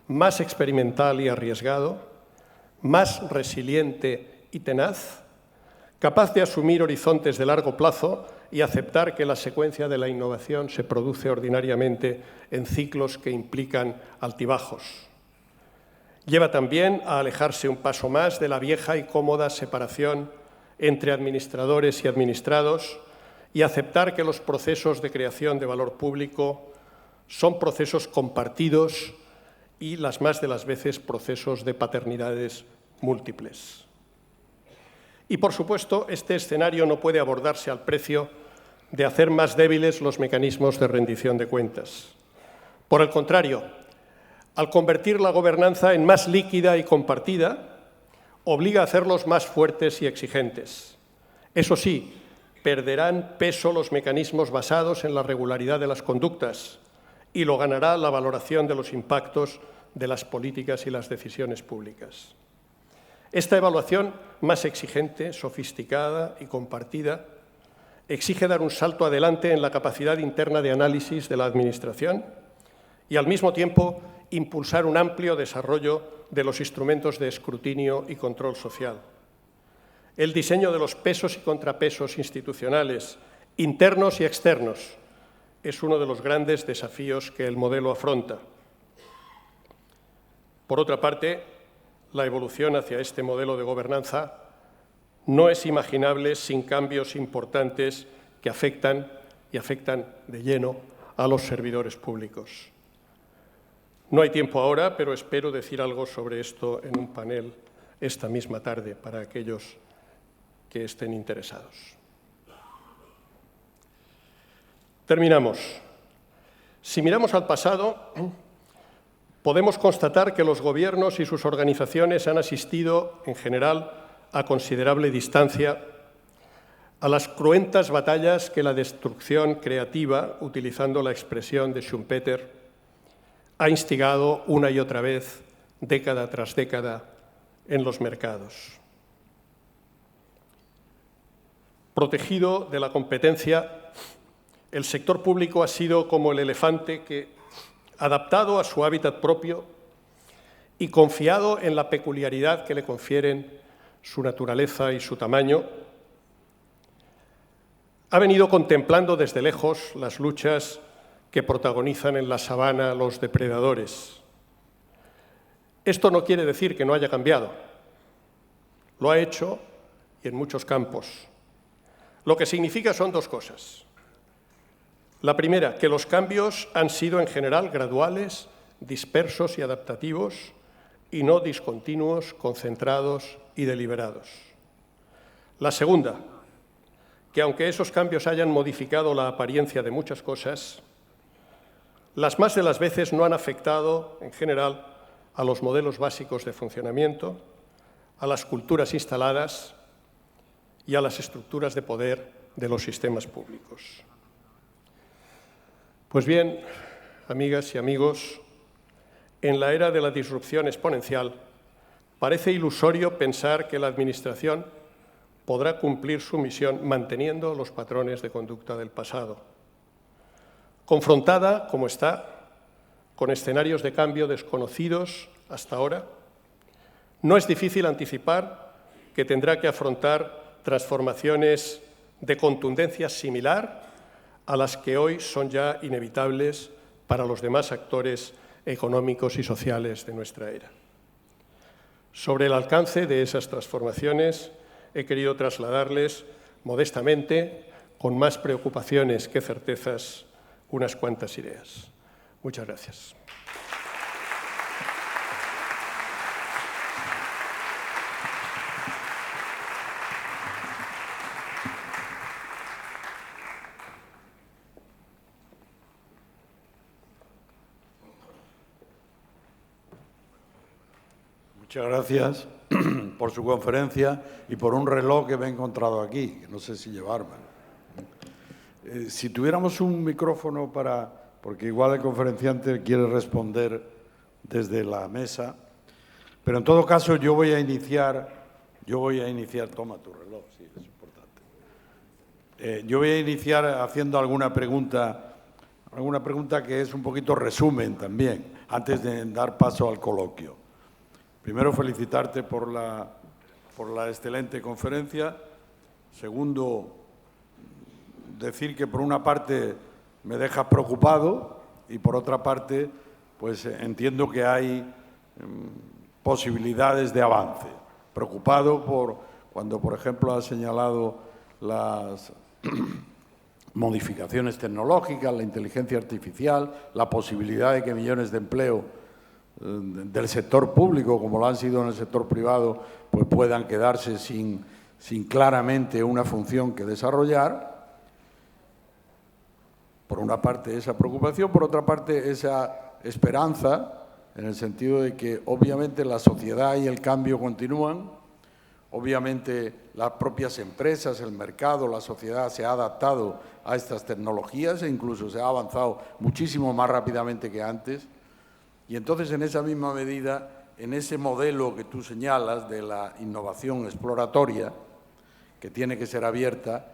más experimental y arriesgado, más resiliente y tenaz, capaz de asumir horizontes de largo plazo y aceptar que la secuencia de la innovación se produce ordinariamente en ciclos que implican altibajos. Lleva también a alejarse un paso más de la vieja y cómoda separación entre administradores y administrados y aceptar que los procesos de creación de valor público son procesos compartidos y las más de las veces procesos de paternidades múltiples. Y, por supuesto, este escenario no puede abordarse al precio de hacer más débiles los mecanismos de rendición de cuentas. Por el contrario, al convertir la gobernanza en más líquida y compartida, obliga a hacerlos más fuertes y exigentes. Eso sí, perderán peso los mecanismos basados en la regularidad de las conductas y lo ganará la valoración de los impactos de las políticas y las decisiones públicas. Esta evaluación más exigente, sofisticada y compartida exige dar un salto adelante en la capacidad interna de análisis de la Administración y, al mismo tiempo, impulsar un amplio desarrollo de los instrumentos de escrutinio y control social. El diseño de los pesos y contrapesos institucionales, internos y externos, es uno de los grandes desafíos que el modelo afronta. Por otra parte, la evolución hacia este modelo de gobernanza no es imaginable sin cambios importantes que afectan de lleno a los servidores públicos. No hay tiempo ahora, pero espero decir algo sobre esto en un panel esta misma tarde para aquellos que estén interesados. Terminamos. Si miramos al pasado, podemos constatar que los gobiernos y sus organizaciones han asistido, en general, a considerable distancia a las cruentas batallas que la destrucción creativa, utilizando la expresión de Schumpeter, ha instigado una y otra vez, década tras década, en los mercados. Protegido de la competencia, el sector público ha sido como el elefante que, adaptado a su hábitat propio y confiado en la peculiaridad que le confieren su naturaleza y su tamaño, ha venido contemplando desde lejos las luchas que protagonizan en la sabana los depredadores. Esto no quiere decir que no haya cambiado. Lo ha hecho y en muchos campos. Lo que significa son dos cosas. La primera, que los cambios han sido en general graduales, dispersos y adaptativos, y no discontinuos, concentrados y deliberados. La segunda, que aunque esos cambios hayan modificado la apariencia de muchas cosas, las más de las veces no han afectado, en general, a los modelos básicos de funcionamiento, a las culturas instaladas y a las estructuras de poder de los sistemas públicos. Pues bien, amigas y amigos, en la era de la disrupción exponencial, parece ilusorio pensar que la Administración podrá cumplir su misión manteniendo los patrones de conducta del pasado. Confrontada, como está, con escenarios de cambio desconocidos hasta ahora, no es difícil anticipar que tendrá que afrontar transformaciones de contundencia similar a las que hoy son ya inevitables para los demás actores económicos y sociales de nuestra era. Sobre el alcance de esas transformaciones he querido trasladarles modestamente, con más preocupaciones que certezas, unas cuantas ideas. Muchas gracias. Muchas gracias por su conferencia y por un reloj que me he encontrado aquí, que no sé si llevármelo. Si tuviéramos un micrófono porque igual el conferenciante quiere responder desde la mesa. Pero en todo caso yo voy a iniciar, toma tu reloj, sí, es importante. Yo voy a iniciar haciendo alguna pregunta que es un poquito resumen también, antes de dar paso al coloquio. Primero, felicitarte por la excelente conferencia. Segundo, decir que por una parte me dejas preocupado y por otra parte, pues entiendo que hay posibilidades de avance. Preocupado por cuando, por ejemplo, has señalado las modificaciones tecnológicas, la inteligencia artificial, la posibilidad de que millones de empleo del sector público, como lo han sido en el sector privado, pues puedan quedarse sin claramente una función que desarrollar. Por una parte esa preocupación, por otra parte esa esperanza, en el sentido de que obviamente la sociedad y el cambio continúan, obviamente las propias empresas, el mercado, la sociedad se ha adaptado a estas tecnologías e incluso se ha avanzado muchísimo más rápidamente que antes. Y entonces, en esa misma medida, en ese modelo que tú señalas de la innovación exploratoria, que tiene que ser abierta,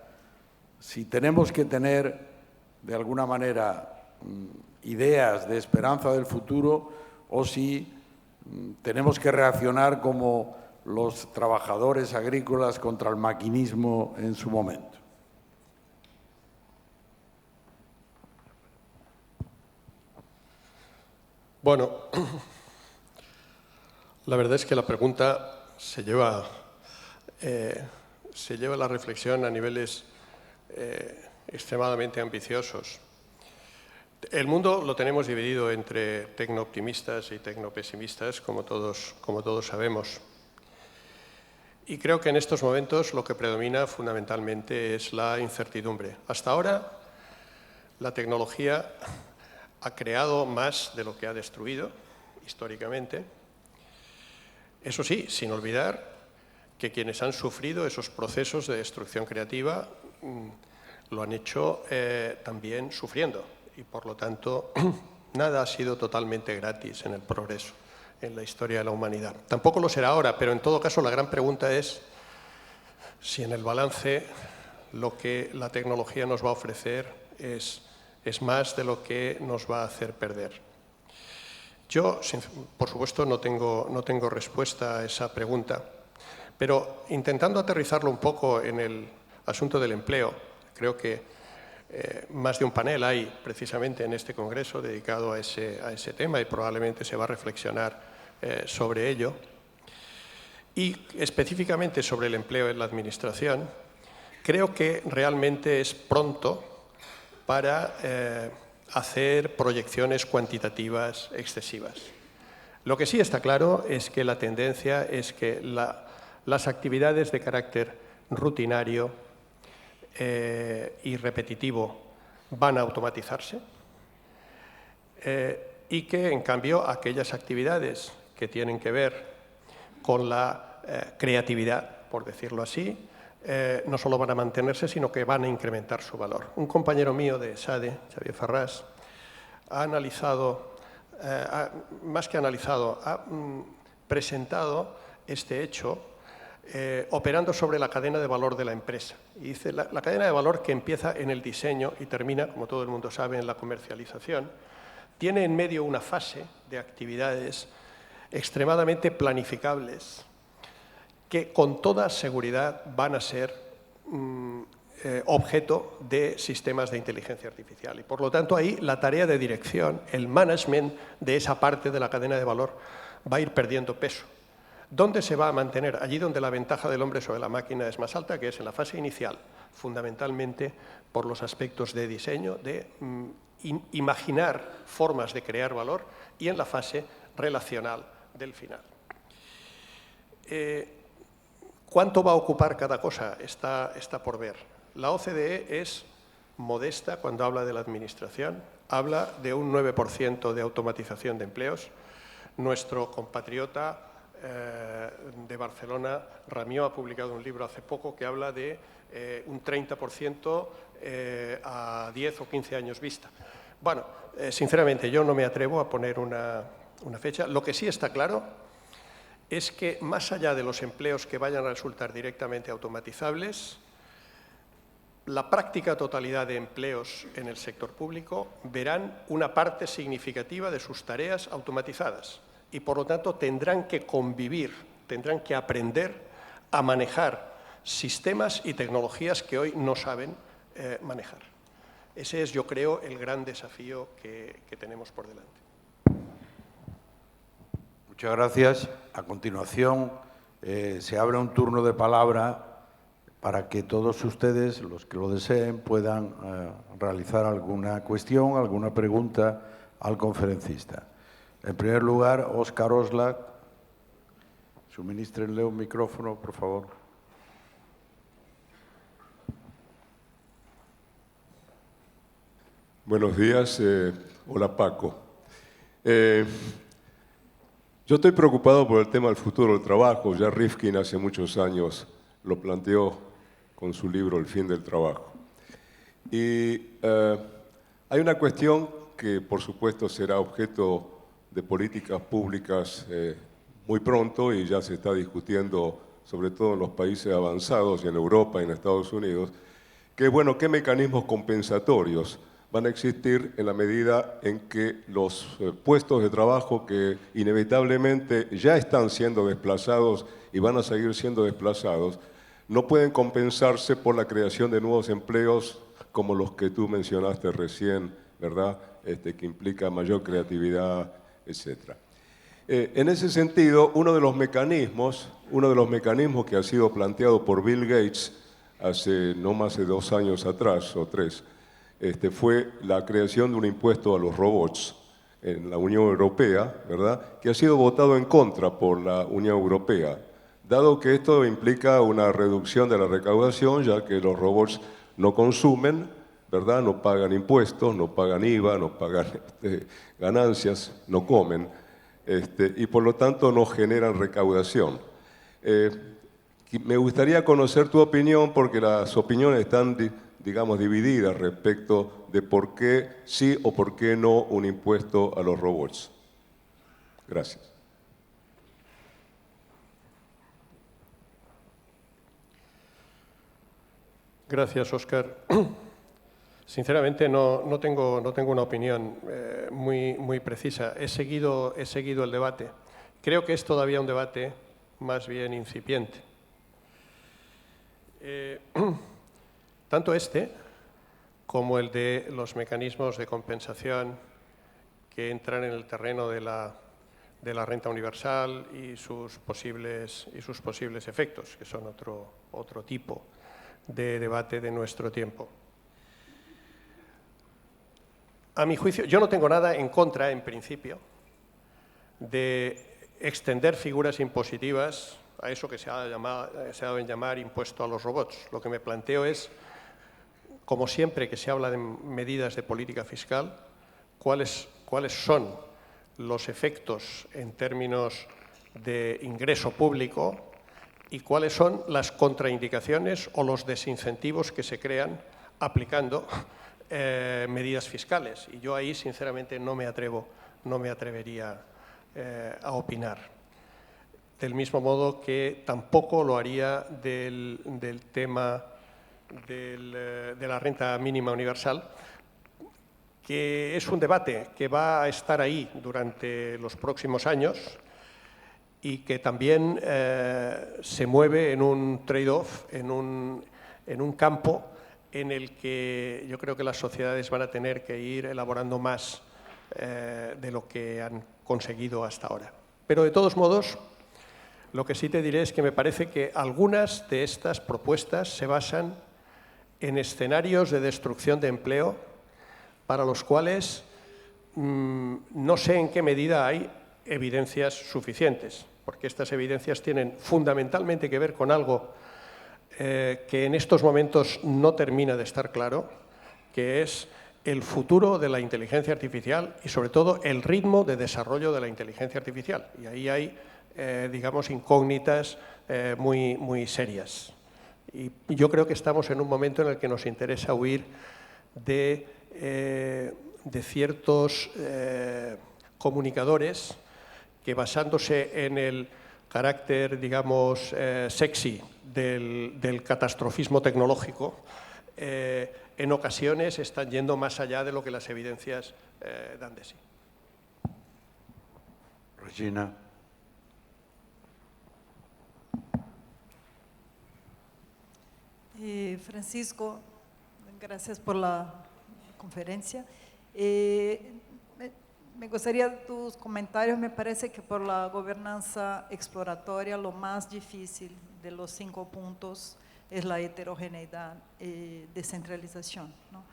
si tenemos que tener, de alguna manera, ideas de esperanza del futuro o si tenemos que reaccionar como los trabajadores agrícolas contra el maquinismo en su momento. Bueno, la verdad es que la pregunta se lleva la reflexión a niveles extremadamente ambiciosos. El mundo lo tenemos dividido entre tecnooptimistas y tecnopesimistas, como todos sabemos. Y creo que en estos momentos lo que predomina fundamentalmente es la incertidumbre. Hasta ahora, la tecnología ha creado más de lo que ha destruido, históricamente. Eso sí, sin olvidar que quienes han sufrido esos procesos de destrucción creativa lo han hecho también sufriendo. Y, por lo tanto, nada ha sido totalmente gratis en el progreso, en la historia de la humanidad. Tampoco lo será ahora, pero en todo caso la gran pregunta es si en el balance lo que la tecnología nos va a ofrecer es más de lo que nos va a hacer perder. Yo, por supuesto, no tengo respuesta a esa pregunta, pero intentando aterrizarlo un poco en el asunto del empleo, creo que más de un panel hay precisamente en este congreso dedicado a ese tema y probablemente se va a reflexionar sobre ello. Y específicamente sobre el empleo en la administración, creo que realmente es pronto para hacer proyecciones cuantitativas excesivas. Lo que sí está claro es que la tendencia es que las actividades de carácter rutinario y repetitivo van a automatizarse y que, en cambio, aquellas actividades que tienen que ver con la creatividad, por decirlo así, no solo van a mantenerse, sino que van a incrementar su valor. Un compañero mío de SADE, Xavier Farrás, ha analizado, más que analizado, ha presentado este hecho operando sobre la cadena de valor de la empresa. Y dice, la cadena de valor que empieza en el diseño y termina, como todo el mundo sabe, en la comercialización, tiene en medio una fase de actividades extremadamente planificables que con toda seguridad van a ser objeto de sistemas de inteligencia artificial. Y por lo tanto ahí la tarea de dirección, el management de esa parte de la cadena de valor va a ir perdiendo peso. ¿Dónde se va a mantener? Allí donde la ventaja del hombre sobre la máquina es más alta, que es en la fase inicial, fundamentalmente por los aspectos de diseño, de imaginar formas de crear valor, y en la fase relacional del final. ¿Cuánto va a ocupar cada cosa? Está por ver. La OCDE es modesta cuando habla de la administración, habla de un 9% de automatización de empleos. Nuestro compatriota de Barcelona, Ramió, ha publicado un libro hace poco que habla de un 30% a 10 o 15 años vista. Bueno, sinceramente yo no me atrevo a poner una fecha. Lo que sí está claro es que, más allá de los empleos que vayan a resultar directamente automatizables, la práctica totalidad de empleos en el sector público verán una parte significativa de sus tareas automatizadas y, por lo tanto, tendrán que convivir, tendrán que aprender a manejar sistemas y tecnologías que hoy no saben manejar. Ese es, yo creo, el gran desafío que tenemos por delante. Muchas gracias. A continuación, se abre un turno de palabra para que todos ustedes, los que lo deseen, puedan realizar alguna cuestión, alguna pregunta al conferencista. En primer lugar, Óscar Oslak. Suministrenle un micrófono, por favor. Buenos días. Hola, Paco. Yo estoy preocupado por el tema del futuro del trabajo. Ya Rifkin hace muchos años lo planteó con su libro El fin del trabajo. Y hay una cuestión que, por supuesto, será objeto de políticas públicas muy pronto y ya se está discutiendo, sobre todo en los países avanzados y en Europa y en Estados Unidos, que, bueno, qué mecanismos compensatorios van a existir en la medida en que los puestos de trabajo que inevitablemente ya están siendo desplazados y van a seguir siendo desplazados, no pueden compensarse por la creación de nuevos empleos como los que tú mencionaste recién, ¿verdad? Que implica mayor creatividad, etc. En ese sentido, uno de los mecanismos que ha sido planteado por Bill Gates hace no más de 2 años atrás o 3, fue la creación de un impuesto a los robots en la Unión Europea, ¿verdad?, que ha sido votado en contra por la Unión Europea, dado que esto implica una reducción de la recaudación, ya que los robots no consumen, ¿verdad?, no pagan impuestos, no pagan IVA, no pagan ganancias, no comen, y por lo tanto no generan recaudación. Me gustaría conocer tu opinión, porque las opiniones están, digamos, divididas respecto de por qué sí o por qué no un impuesto a los robots. Gracias. Gracias, Óscar. Sinceramente, no tengo una opinión muy precisa. He seguido el debate. Creo que es todavía un debate más bien incipiente. Tanto como el de los mecanismos de compensación que entran en el terreno de la renta universal y sus posibles efectos, que son otro tipo de debate de nuestro tiempo. A mi juicio, yo no tengo nada en contra, en principio, de extender figuras impositivas a eso que se ha dado en llamar impuesto a los robots. Lo que me planteo es, como siempre que se habla de medidas de política fiscal, cuáles son los efectos en términos de ingreso público y cuáles son las contraindicaciones o los desincentivos que se crean aplicando medidas fiscales. Y yo ahí, sinceramente, no me atrevería a opinar. Del mismo modo que tampoco lo haría del tema de la renta mínima universal, que es un debate que va a estar ahí durante los próximos años y que también se mueve en un trade-off, en un campo en el que yo creo que las sociedades van a tener que ir elaborando más de lo que han conseguido hasta ahora. Pero, de todos modos, lo que sí te diré es que me parece que algunas de estas propuestas se basan en escenarios de destrucción de empleo para los cuales no sé en qué medida hay evidencias suficientes, porque estas evidencias tienen fundamentalmente que ver con algo que en estos momentos no termina de estar claro, que es el futuro de la inteligencia artificial y, sobre todo, el ritmo de desarrollo de la inteligencia artificial. Y ahí hay, digamos, incógnitas muy serias. Y yo creo que estamos en un momento en el que nos interesa huir de ciertos comunicadores que basándose en el carácter, digamos, sexy del catastrofismo tecnológico, en ocasiones están yendo más allá de lo que las evidencias dan de sí. Regina. Francisco, gracias por la conferencia. Me gustaría tus comentarios. Me parece que por la gobernanza exploratoria lo más difícil de los 5 puntos es la heterogeneidad, descentralización, ¿no?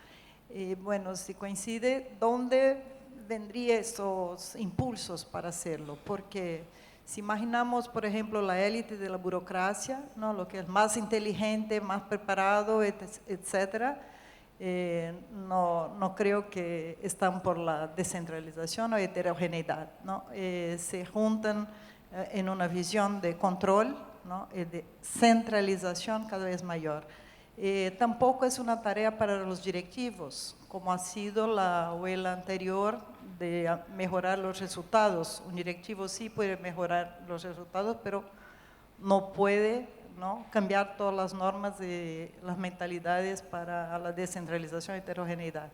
Bueno, si coincide, ¿dónde vendrían esos impulsos para hacerlo? Porque si imaginamos, por ejemplo, la élite de la burocracia, ¿no? Lo que es más inteligente, más preparado, etcétera, no creo que están por la descentralización o heterogeneidad, ¿no? Se juntan en una visión de control, ¿no? De centralización cada vez mayor. Tampoco es una tarea para los directivos, como ha sido la huelga anterior de mejorar los resultados. Un directivo sí puede mejorar los resultados, pero no puede, ¿no?, cambiar todas las normas de las mentalidades para la descentralización y heterogeneidad.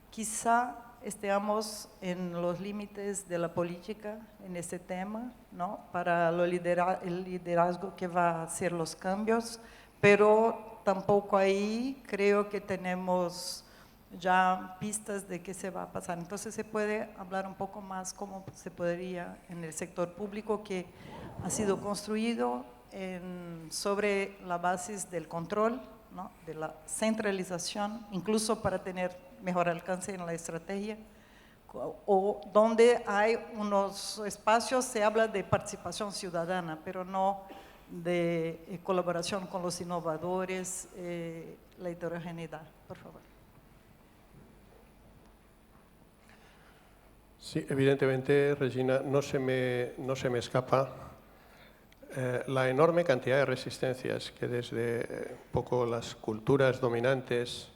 Quizá estemos en los límites de la política en este tema, ¿no?, para el liderazgo que va a hacer los cambios, pero tampoco ahí creo que tenemos ya pistas de qué se va a pasar. Entonces se puede hablar un poco más cómo se podría en el sector público, que ha sido construido sobre la base del control, ¿no?, de la centralización, incluso para tener mejor alcance en la estrategia, o donde hay unos espacios, se habla de participación ciudadana, pero no de colaboración con los innovadores, la heterogeneidad, por favor. Sí, evidentemente, Regina, no se me escapa la enorme cantidad de resistencias que desde un poco las culturas dominantes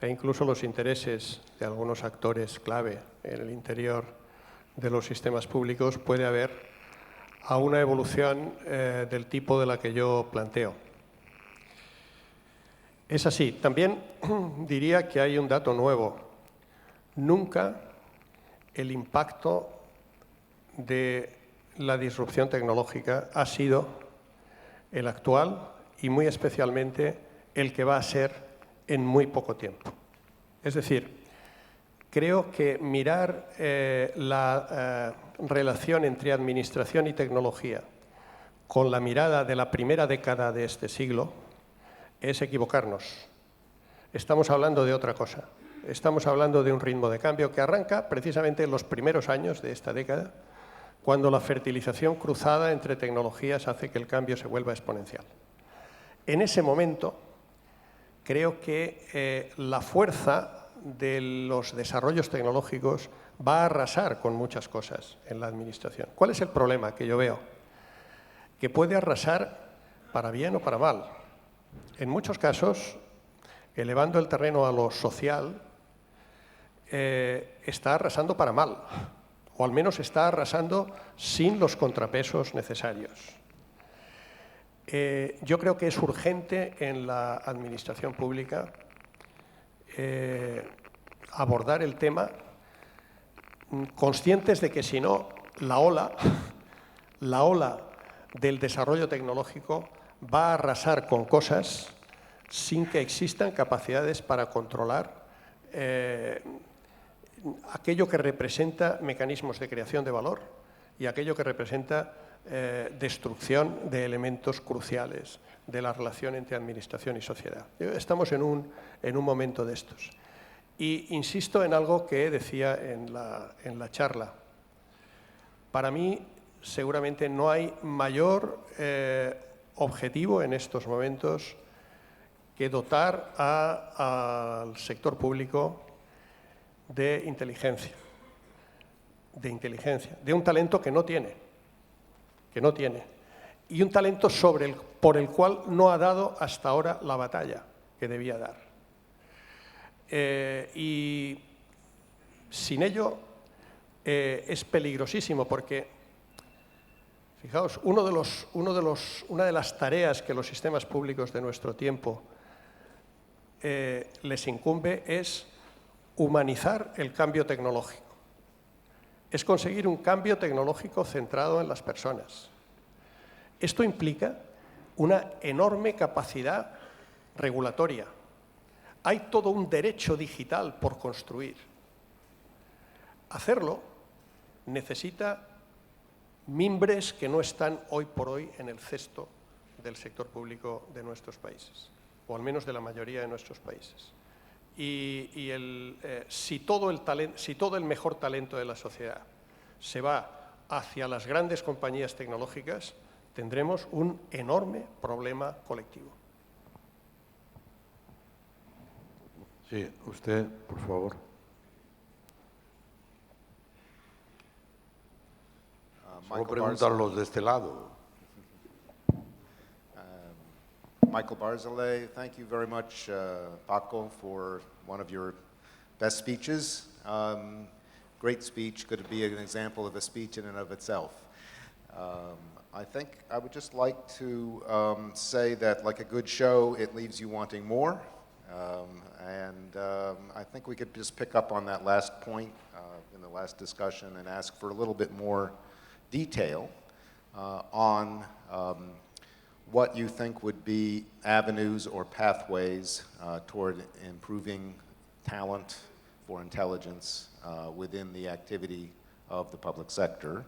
e incluso los intereses de algunos actores clave en el interior de los sistemas públicos puede haber a una evolución del tipo de la que yo planteo. Es así. También diría que hay un dato nuevo. Nunca el impacto de la disrupción tecnológica ha sido el actual y muy especialmente el que va a ser en muy poco tiempo. Es decir, creo que mirar la relación entre administración y tecnología con la mirada de la primera década de este siglo es equivocarnos. Estamos hablando de otra cosa. Estamos hablando de un ritmo de cambio que arranca precisamente en los primeros años de esta década, cuando la fertilización cruzada entre tecnologías hace que el cambio se vuelva exponencial. En ese momento, creo que la fuerza de los desarrollos tecnológicos va a arrasar con muchas cosas en la administración. ¿Cuál es el problema que yo veo? Que puede arrasar para bien o para mal. En muchos casos, elevando el terreno a lo social, está arrasando para mal, o al menos está arrasando sin los contrapesos necesarios. Yo creo que es urgente en la administración pública abordar el tema, conscientes de que si no, la ola del desarrollo tecnológico va a arrasar con cosas sin que existan capacidades para controlar aquello que representa mecanismos de creación de valor y aquello que representa destrucción de elementos cruciales de la relación entre administración y sociedad. Estamos en un momento de estos. Y insisto en algo que decía en la charla. Para mí, seguramente no hay mayor objetivo en estos momentos que dotar al sector público de inteligencia, de un talento que no tiene, y un talento por el cual no ha dado hasta ahora la batalla que debía dar. Y sin ello es peligrosísimo, porque Fijaos, una de las tareas que los sistemas públicos de nuestro tiempo les incumbe es humanizar el cambio tecnológico. Es conseguir un cambio tecnológico centrado en las personas. Esto implica una enorme capacidad regulatoria. Hay todo un derecho digital por construir. Hacerlo necesita mimbres que no están hoy por hoy en el cesto del sector público de nuestros países, o al menos de la mayoría de nuestros países. Si todo el mejor talento de la sociedad se va hacia las grandes compañías tecnológicas, tendremos un enorme problema colectivo. Sí, usted, por favor. Solo preguntar los de este lado. Michael Barzilay, thank you very much, Paco, for one of your best speeches. Great speech, could be an example of a speech in and of itself. I think I would just like to say that, like a good show, it leaves you wanting more. I think we could just pick up on that last point in the last discussion and ask for a little bit more detail on what you think would be avenues or pathways toward improving talent for intelligence within the activity of the public sector.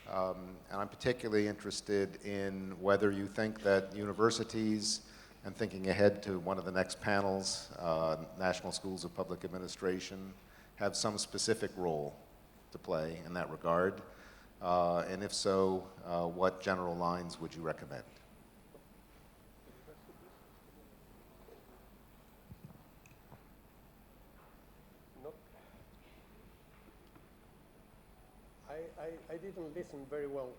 And I'm particularly interested in whether you think that universities, and thinking ahead to one of the next panels, National Schools of Public Administration, have some specific role to play in that regard. And if so, what general lines would you recommend? I didn't listen very well.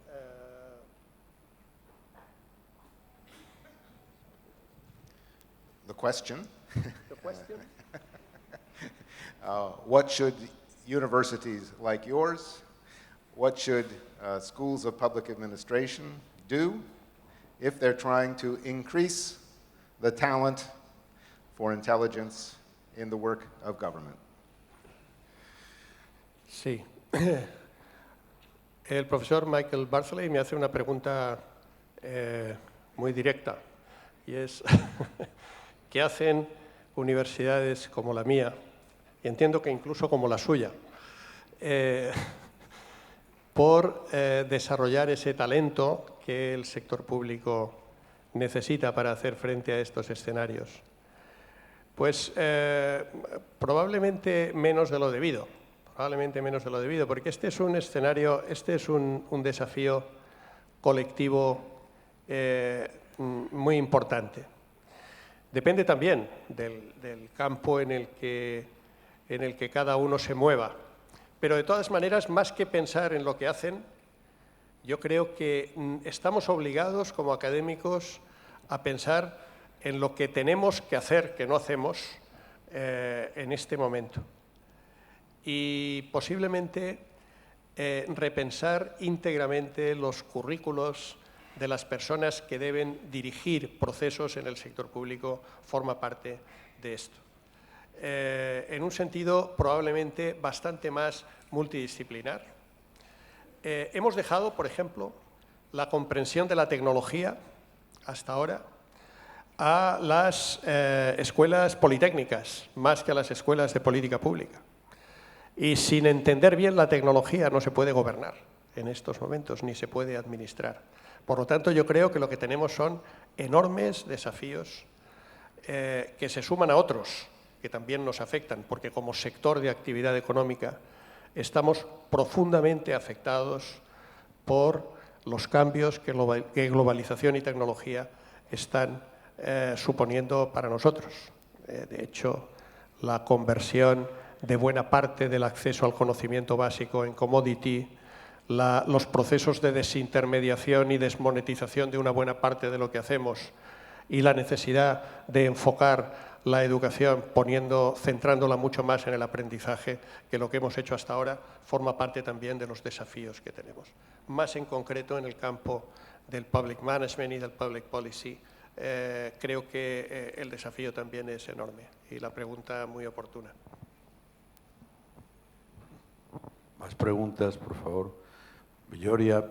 The question? The question? What should universities like yours, what should schools of public administration do if they're trying to increase the talent for intelligence in the work of government? Sí. El profesor Michael Barzilay me hace una pregunta muy directa, y es ¿qué hacen universidades como la mía, y entiendo que incluso como la suya, por desarrollar ese talento que el sector público necesita para hacer frente a estos escenarios? Pues probablemente menos de lo debido. Probablemente menos de lo debido, porque este es un escenario, este es un desafío colectivo muy importante. Depende también del campo en el que cada uno se mueva. Pero de todas maneras, más que pensar en lo que hacen, yo creo que estamos obligados como académicos a pensar en lo que tenemos que hacer, que no hacemos en este momento. Y posiblemente repensar íntegramente los currículos de las personas que deben dirigir procesos en el sector público forma parte de esto. En un sentido probablemente bastante más multidisciplinar. Hemos dejado, por ejemplo, la comprensión de la tecnología hasta ahora a las escuelas politécnicas, más que a las escuelas de política pública. Y sin entender bien la tecnología no se puede gobernar en estos momentos, ni se puede administrar. Por lo tanto, yo creo que lo que tenemos son enormes desafíos que se suman a otros que también nos afectan, porque como sector de actividad económica estamos profundamente afectados por los cambios que globalización y tecnología están suponiendo para nosotros. De hecho, la conversión de buena parte del acceso al conocimiento básico en commodity, los procesos de desintermediación y desmonetización de una buena parte de lo que hacemos y la necesidad de enfocar la educación, centrándola mucho más en el aprendizaje que lo que hemos hecho hasta ahora, forma parte también de los desafíos que tenemos. Más en concreto en el campo del public management y del public policy, creo que el desafío también es enorme y la pregunta muy oportuna. Más preguntas, por favor. Villoria.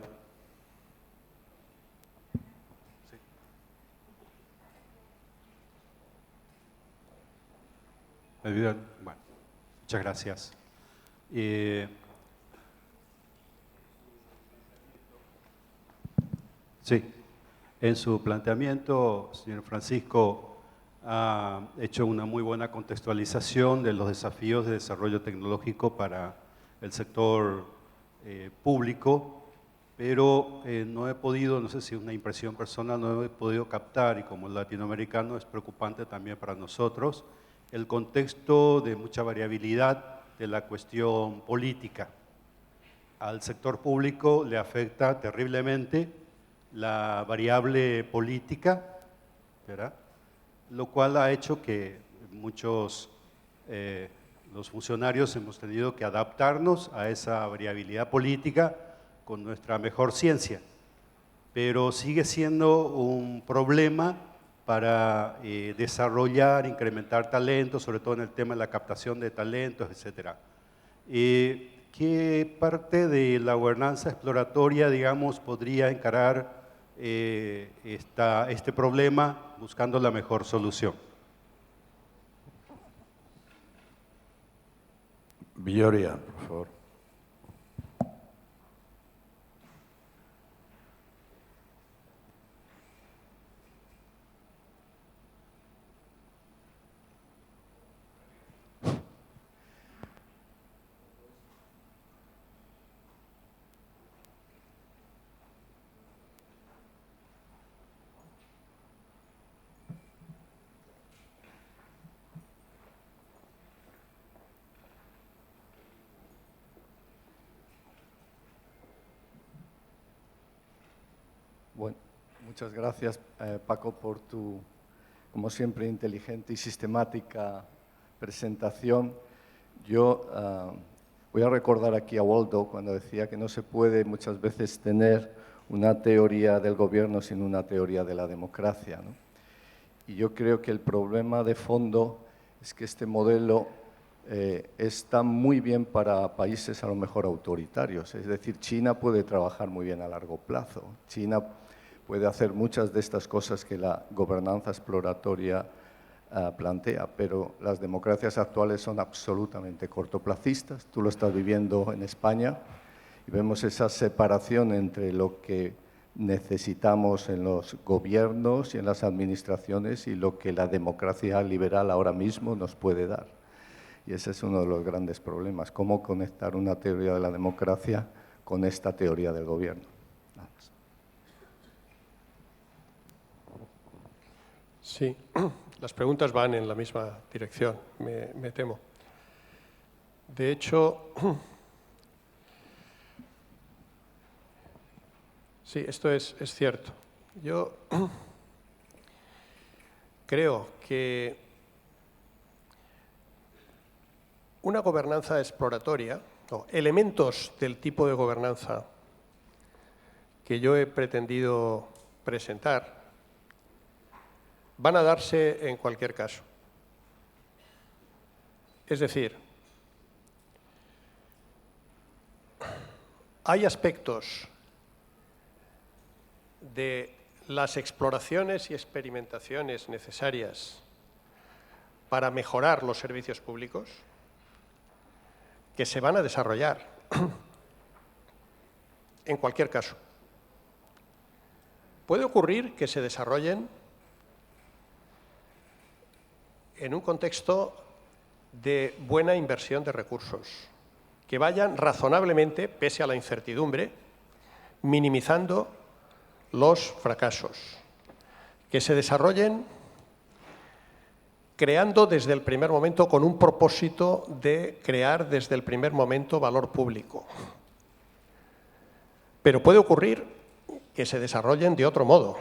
Bueno, muchas gracias. Sí, en su planteamiento, señor Francisco, ha hecho una muy buena contextualización de los desafíos de desarrollo tecnológico para el sector público, pero no he podido, no sé si es una impresión personal, no he podido captar, y como latinoamericano es preocupante también para nosotros, el contexto de mucha variabilidad de la cuestión política. Al sector público le afecta terriblemente la variable política, ¿verdad? Lo cual ha hecho que muchos, los funcionarios hemos tenido que adaptarnos a esa variabilidad política con nuestra mejor ciencia, pero sigue siendo un problema para desarrollar, incrementar talentos, sobre todo en el tema de la captación de talentos, etc. ¿Qué parte de la gobernanza exploratoria, digamos, podría encarar este problema buscando la mejor solución? Villoria, por favor. Bueno, muchas gracias, Paco, por tu, como siempre, inteligente y sistemática presentación. Yo voy a recordar aquí a Waldo cuando decía que no se puede muchas veces tener una teoría del gobierno sin una teoría de la democracia, ¿no? Y yo creo que el problema de fondo es que este modelo está muy bien para países a lo mejor autoritarios. Es decir, China puede trabajar muy bien a largo plazo. China puede hacer muchas de estas cosas que la gobernanza exploratoria plantea, pero las democracias actuales son absolutamente cortoplacistas. Tú lo estás viviendo en España y vemos esa separación entre lo que necesitamos en los gobiernos y en las administraciones y lo que la democracia liberal ahora mismo nos puede dar. Y ese es uno de los grandes problemas, cómo conectar una teoría de la democracia con esta teoría del gobierno. Nada más. Sí, las preguntas van en la misma dirección, me temo. De hecho, sí, esto es cierto. Yo creo que una gobernanza exploratoria, o elementos del tipo de gobernanza que yo he pretendido presentar, van a darse en cualquier caso. Es decir, hay aspectos de las exploraciones y experimentaciones necesarias para mejorar los servicios públicos que se van a desarrollar en cualquier caso. Puede ocurrir que se desarrollen en un contexto de buena inversión de recursos, que vayan razonablemente, pese a la incertidumbre, minimizando los fracasos, que se desarrollen creando desde el primer momento con un propósito de crear desde el primer momento valor público. Pero puede ocurrir que se desarrollen de otro modo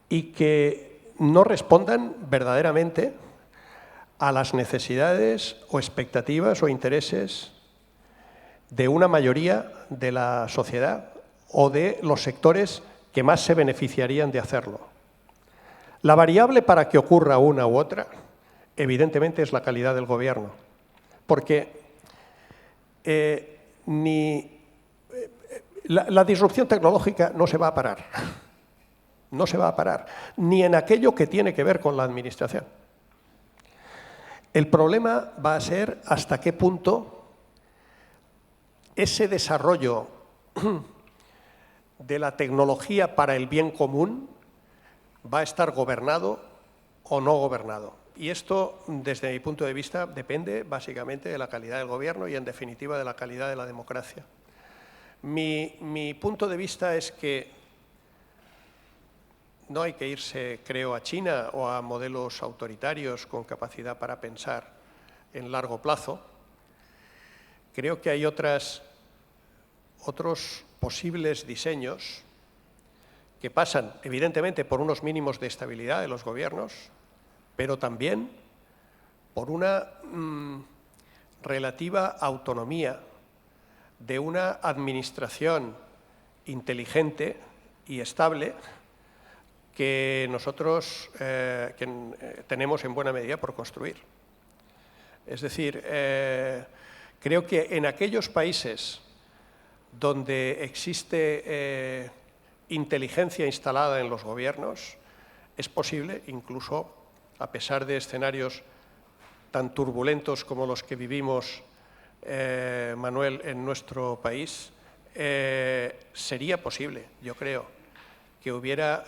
y que no respondan verdaderamente a las necesidades o expectativas o intereses de una mayoría de la sociedad o de los sectores que más se beneficiarían de hacerlo. La variable para que ocurra una u otra, evidentemente, es la calidad del gobierno, porque la disrupción tecnológica no se va a parar, no se va a parar, ni en aquello que tiene que ver con la administración. El problema va a ser hasta qué punto ese desarrollo de la tecnología para el bien común va a estar gobernado o no gobernado. Y esto, desde mi punto de vista, depende básicamente de la calidad del gobierno y, en definitiva, de la calidad de la democracia. Mi punto de vista es que no hay que irse, creo, a China o a modelos autoritarios con capacidad para pensar en largo plazo. Creo que hay otros posibles diseños que pasan, evidentemente, por unos mínimos de estabilidad de los gobiernos, pero también por una relativa autonomía de una administración inteligente y estable que nosotros tenemos en buena medida por construir. Es decir, creo que en aquellos países donde existe inteligencia instalada en los gobiernos, es posible, incluso a pesar de escenarios tan turbulentos como los que vivimos, Manuel, en nuestro país, sería posible, yo creo, que hubiera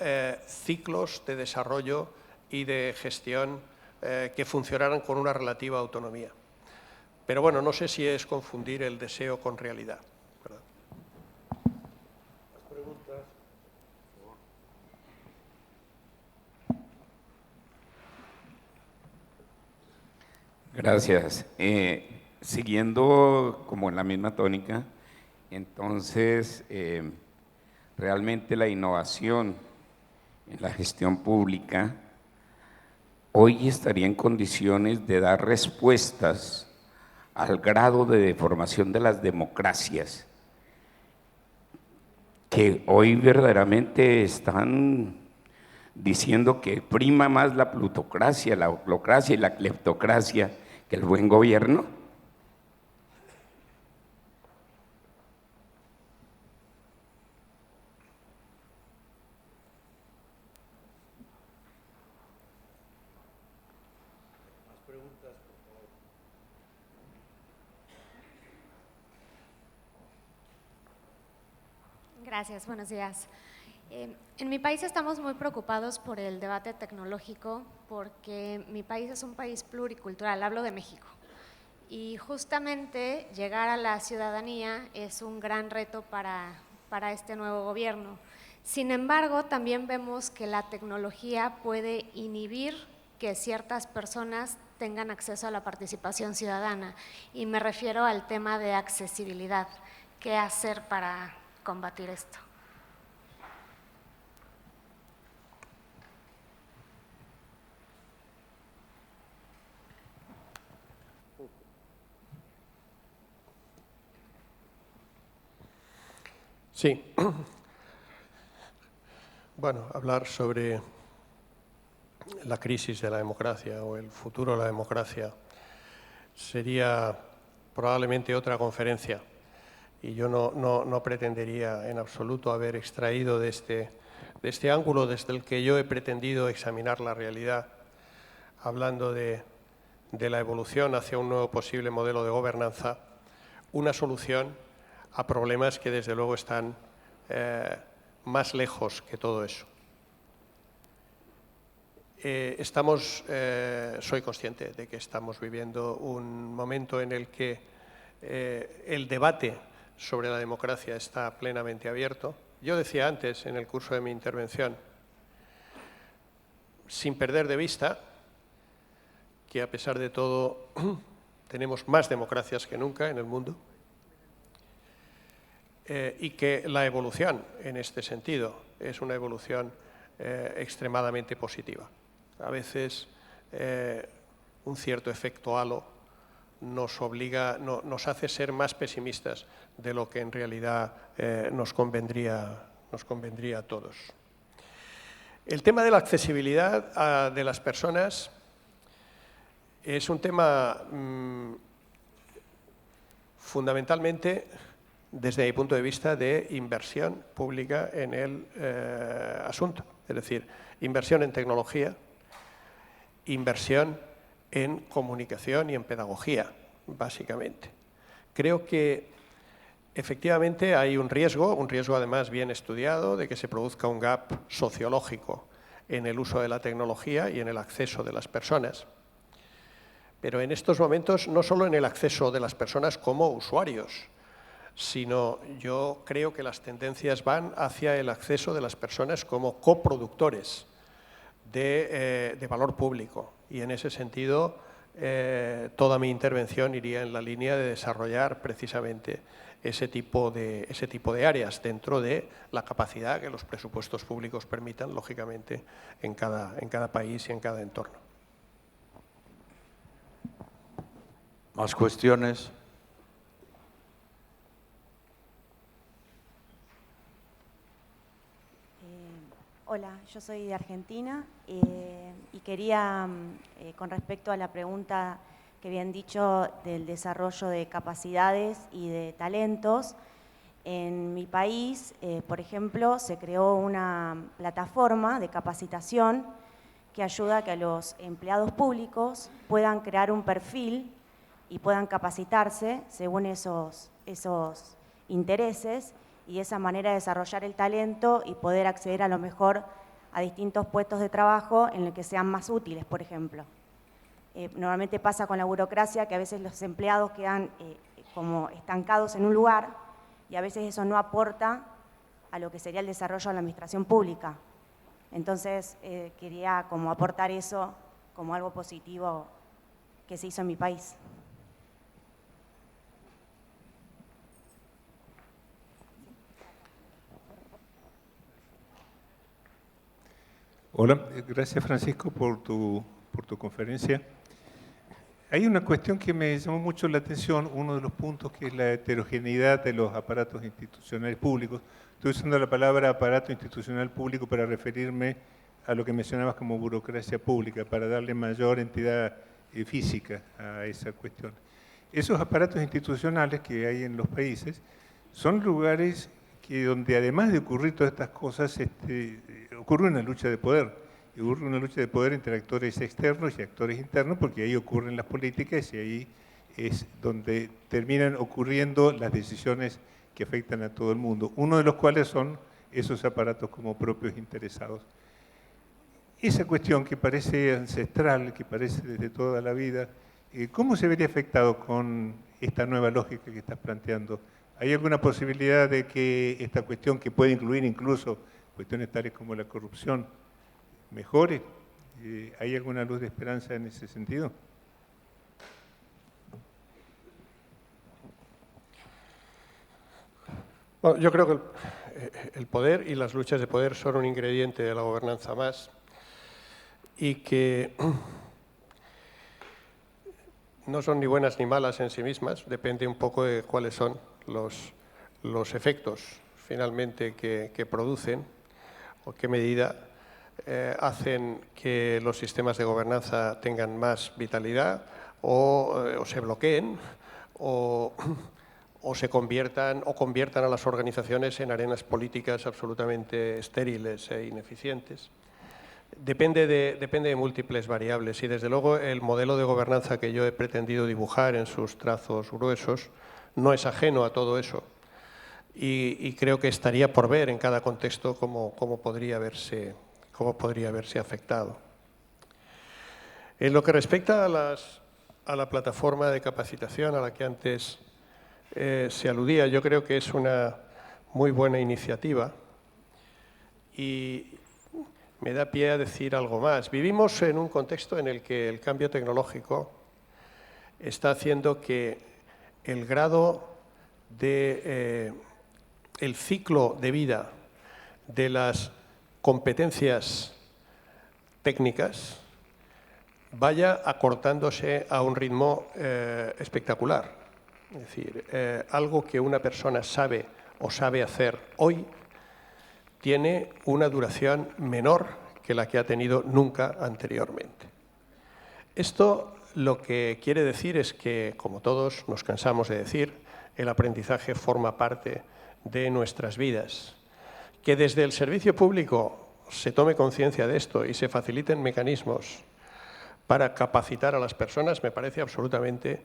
ciclos de desarrollo y de gestión que funcionaran con una relativa autonomía. Pero bueno, no sé si es confundir el deseo con realidad. Perdón. ¿Más preguntas? Gracias. Siguiendo como en la misma tónica, entonces, realmente la innovación en la gestión pública hoy estaría en condiciones de dar respuestas al grado de deformación de las democracias que hoy verdaderamente están diciendo que prima más la plutocracia, la oclocracia y la cleptocracia que el buen gobierno. Gracias, buenos días. En mi país estamos muy preocupados por el debate tecnológico porque mi país es un país pluricultural, hablo de México. Y justamente llegar a la ciudadanía es un gran reto para este nuevo gobierno. Sin embargo, también vemos que la tecnología puede inhibir que ciertas personas tengan acceso a la participación ciudadana. Y me refiero al tema de accesibilidad. ¿Qué hacer para combatir esto? Sí. Bueno, hablar sobre la crisis de la democracia o el futuro de la democracia sería probablemente otra conferencia. Y yo no pretendería en absoluto haber extraído de este ángulo desde el que yo he pretendido examinar la realidad, hablando de la evolución hacia un nuevo posible modelo de gobernanza, una solución a problemas que desde luego están más lejos que todo eso. Soy consciente de que estamos viviendo un momento en el que el debate sobre la democracia está plenamente abierto. Yo decía antes, en el curso de mi intervención, sin perder de vista que a pesar de todo tenemos más democracias que nunca en el mundo y que la evolución en este sentido es una evolución extremadamente positiva. A veces un cierto efecto halo nos obliga, nos hace ser más pesimistas de lo que en realidad nos convendría a todos. El tema de la accesibilidad de las personas es un tema fundamentalmente, desde mi punto de vista, de inversión pública en el asunto. Es decir, inversión en tecnología, inversión en comunicación y en pedagogía, básicamente. Creo que efectivamente hay un riesgo además bien estudiado, de que se produzca un gap sociológico en el uso de la tecnología y en el acceso de las personas. Pero en estos momentos, no solo en el acceso de las personas como usuarios, sino yo creo que las tendencias van hacia el acceso de las personas como coproductores de valor público. Y en ese sentido, toda mi intervención iría en la línea de desarrollar precisamente ese tipo de áreas dentro de la capacidad que los presupuestos públicos permitan, lógicamente, en cada país y en cada entorno. ¿Más cuestiones? Hola, yo soy de Argentina y quería, con respecto a la pregunta que habían dicho del desarrollo de capacidades y de talentos, en mi país, por ejemplo, se creó una plataforma de capacitación que ayuda a que los empleados públicos puedan crear un perfil y puedan capacitarse según esos intereses, y de esa manera desarrollar el talento y poder acceder a lo mejor a distintos puestos de trabajo en los que sean más útiles, por ejemplo. Normalmente pasa con la burocracia que a veces los empleados quedan como estancados en un lugar y a veces eso no aporta a lo que sería el desarrollo de la administración pública. Entonces quería como aportar eso como algo positivo que se hizo en mi país. Hola, gracias Francisco por tu conferencia. Hay una cuestión que me llamó mucho la atención, uno de los puntos, que es la heterogeneidad de los aparatos institucionales públicos. Estoy usando la palabra aparato institucional público para referirme a lo que mencionabas como burocracia pública, para darle mayor entidad física a esa cuestión. Esos aparatos institucionales que hay en los países son lugares donde además de ocurrir todas estas cosas, ocurre una lucha de poder. Y ocurre una lucha de poder entre actores externos y actores internos, porque ahí ocurren las políticas y ahí es donde terminan ocurriendo las decisiones que afectan a todo el mundo, uno de los cuales son esos aparatos como propios interesados. Esa cuestión que parece ancestral, que parece desde toda la vida, ¿cómo se vería afectado con esta nueva lógica que estás planteando? ¿Hay alguna posibilidad de que esta cuestión, que puede incluir incluso cuestiones tales como la corrupción, mejore? ¿Hay alguna luz de esperanza en ese sentido? Bueno, yo creo que el poder y las luchas de poder son un ingrediente de la gobernanza más, y que no son ni buenas ni malas en sí mismas, depende un poco de cuáles son los efectos finalmente que producen, o qué medida hacen que los sistemas de gobernanza tengan más vitalidad o se bloqueen o conviertan a las organizaciones en arenas políticas absolutamente estériles e ineficientes. Depende de múltiples variables, y desde luego el modelo de gobernanza que yo he pretendido dibujar en sus trazos gruesos no es ajeno a todo eso, y creo que estaría por ver en cada contexto cómo podría verse afectado. En lo que respecta a la plataforma de capacitación a la que antes se aludía, yo creo que es una muy buena iniciativa y me da pie a decir algo más. Vivimos en un contexto en el que el cambio tecnológico está haciendo que el grado de el ciclo de vida de las competencias técnicas vaya acortándose a un ritmo espectacular. Es decir, algo que una persona sabe o sabe hacer hoy tiene una duración menor que la que ha tenido nunca anteriormente. Esto lo que quiere decir es que, como todos nos cansamos de decir, el aprendizaje forma parte de nuestras vidas. Que desde el servicio público se tome conciencia de esto y se faciliten mecanismos para capacitar a las personas me parece absolutamente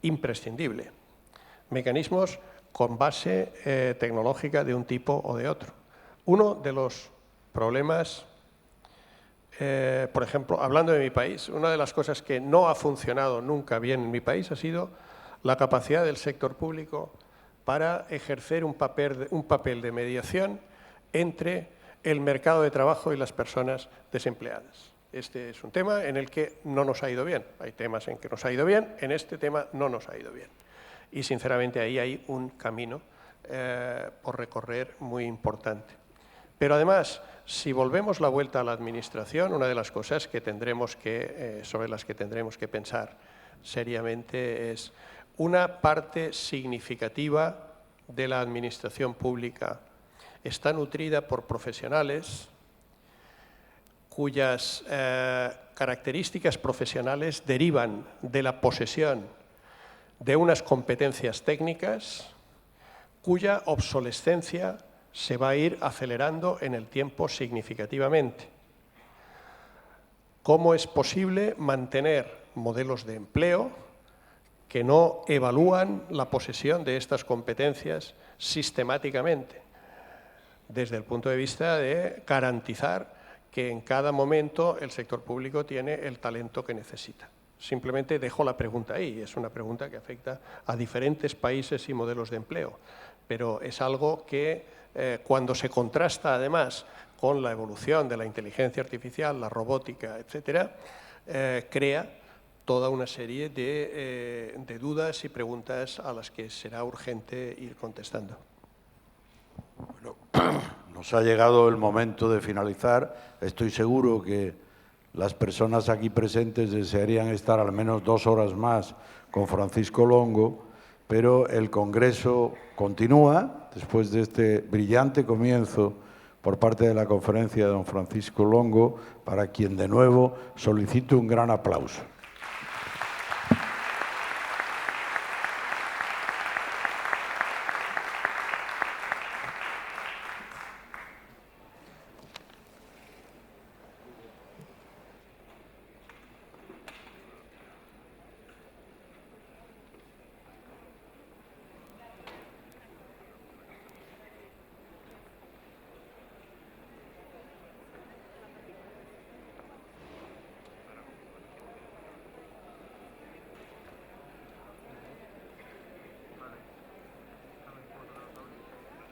imprescindible. Mecanismos con base tecnológica de un tipo o de otro. Uno de los problemas, por ejemplo, hablando de mi país, una de las cosas que no ha funcionado nunca bien en mi país ha sido la capacidad del sector público para ejercer un papel de mediación entre el mercado de trabajo y las personas desempleadas. Este es un tema en el que no nos ha ido bien. Hay temas en que nos ha ido bien, en este tema no nos ha ido bien. Y sinceramente ahí hay un camino por recorrer muy importante. Pero además, si volvemos la vuelta a la administración, una de las cosas que sobre las que tendremos que pensar seriamente es una parte significativa de la administración pública está nutrida por profesionales cuyas características profesionales derivan de la posesión de unas competencias técnicas cuya obsolescencia se va a ir acelerando en el tiempo significativamente. ¿Cómo es posible mantener modelos de empleo que no evalúan la posesión de estas competencias sistemáticamente, desde el punto de vista de garantizar que en cada momento el sector público tiene el talento que necesita? Simplemente dejo la pregunta ahí, es una pregunta que afecta a diferentes países y modelos de empleo, pero es algo que cuando se contrasta además con la evolución de la inteligencia artificial, la robótica, etcétera, crea toda una serie de dudas y preguntas a las que será urgente ir contestando. Bueno, nos ha llegado el momento de finalizar. Estoy seguro que las personas aquí presentes desearían estar al menos 2 horas más con Francisco Longo, pero el Congreso continúa después de este brillante comienzo por parte de la conferencia de don Francisco Longo, para quien de nuevo solicito un gran aplauso.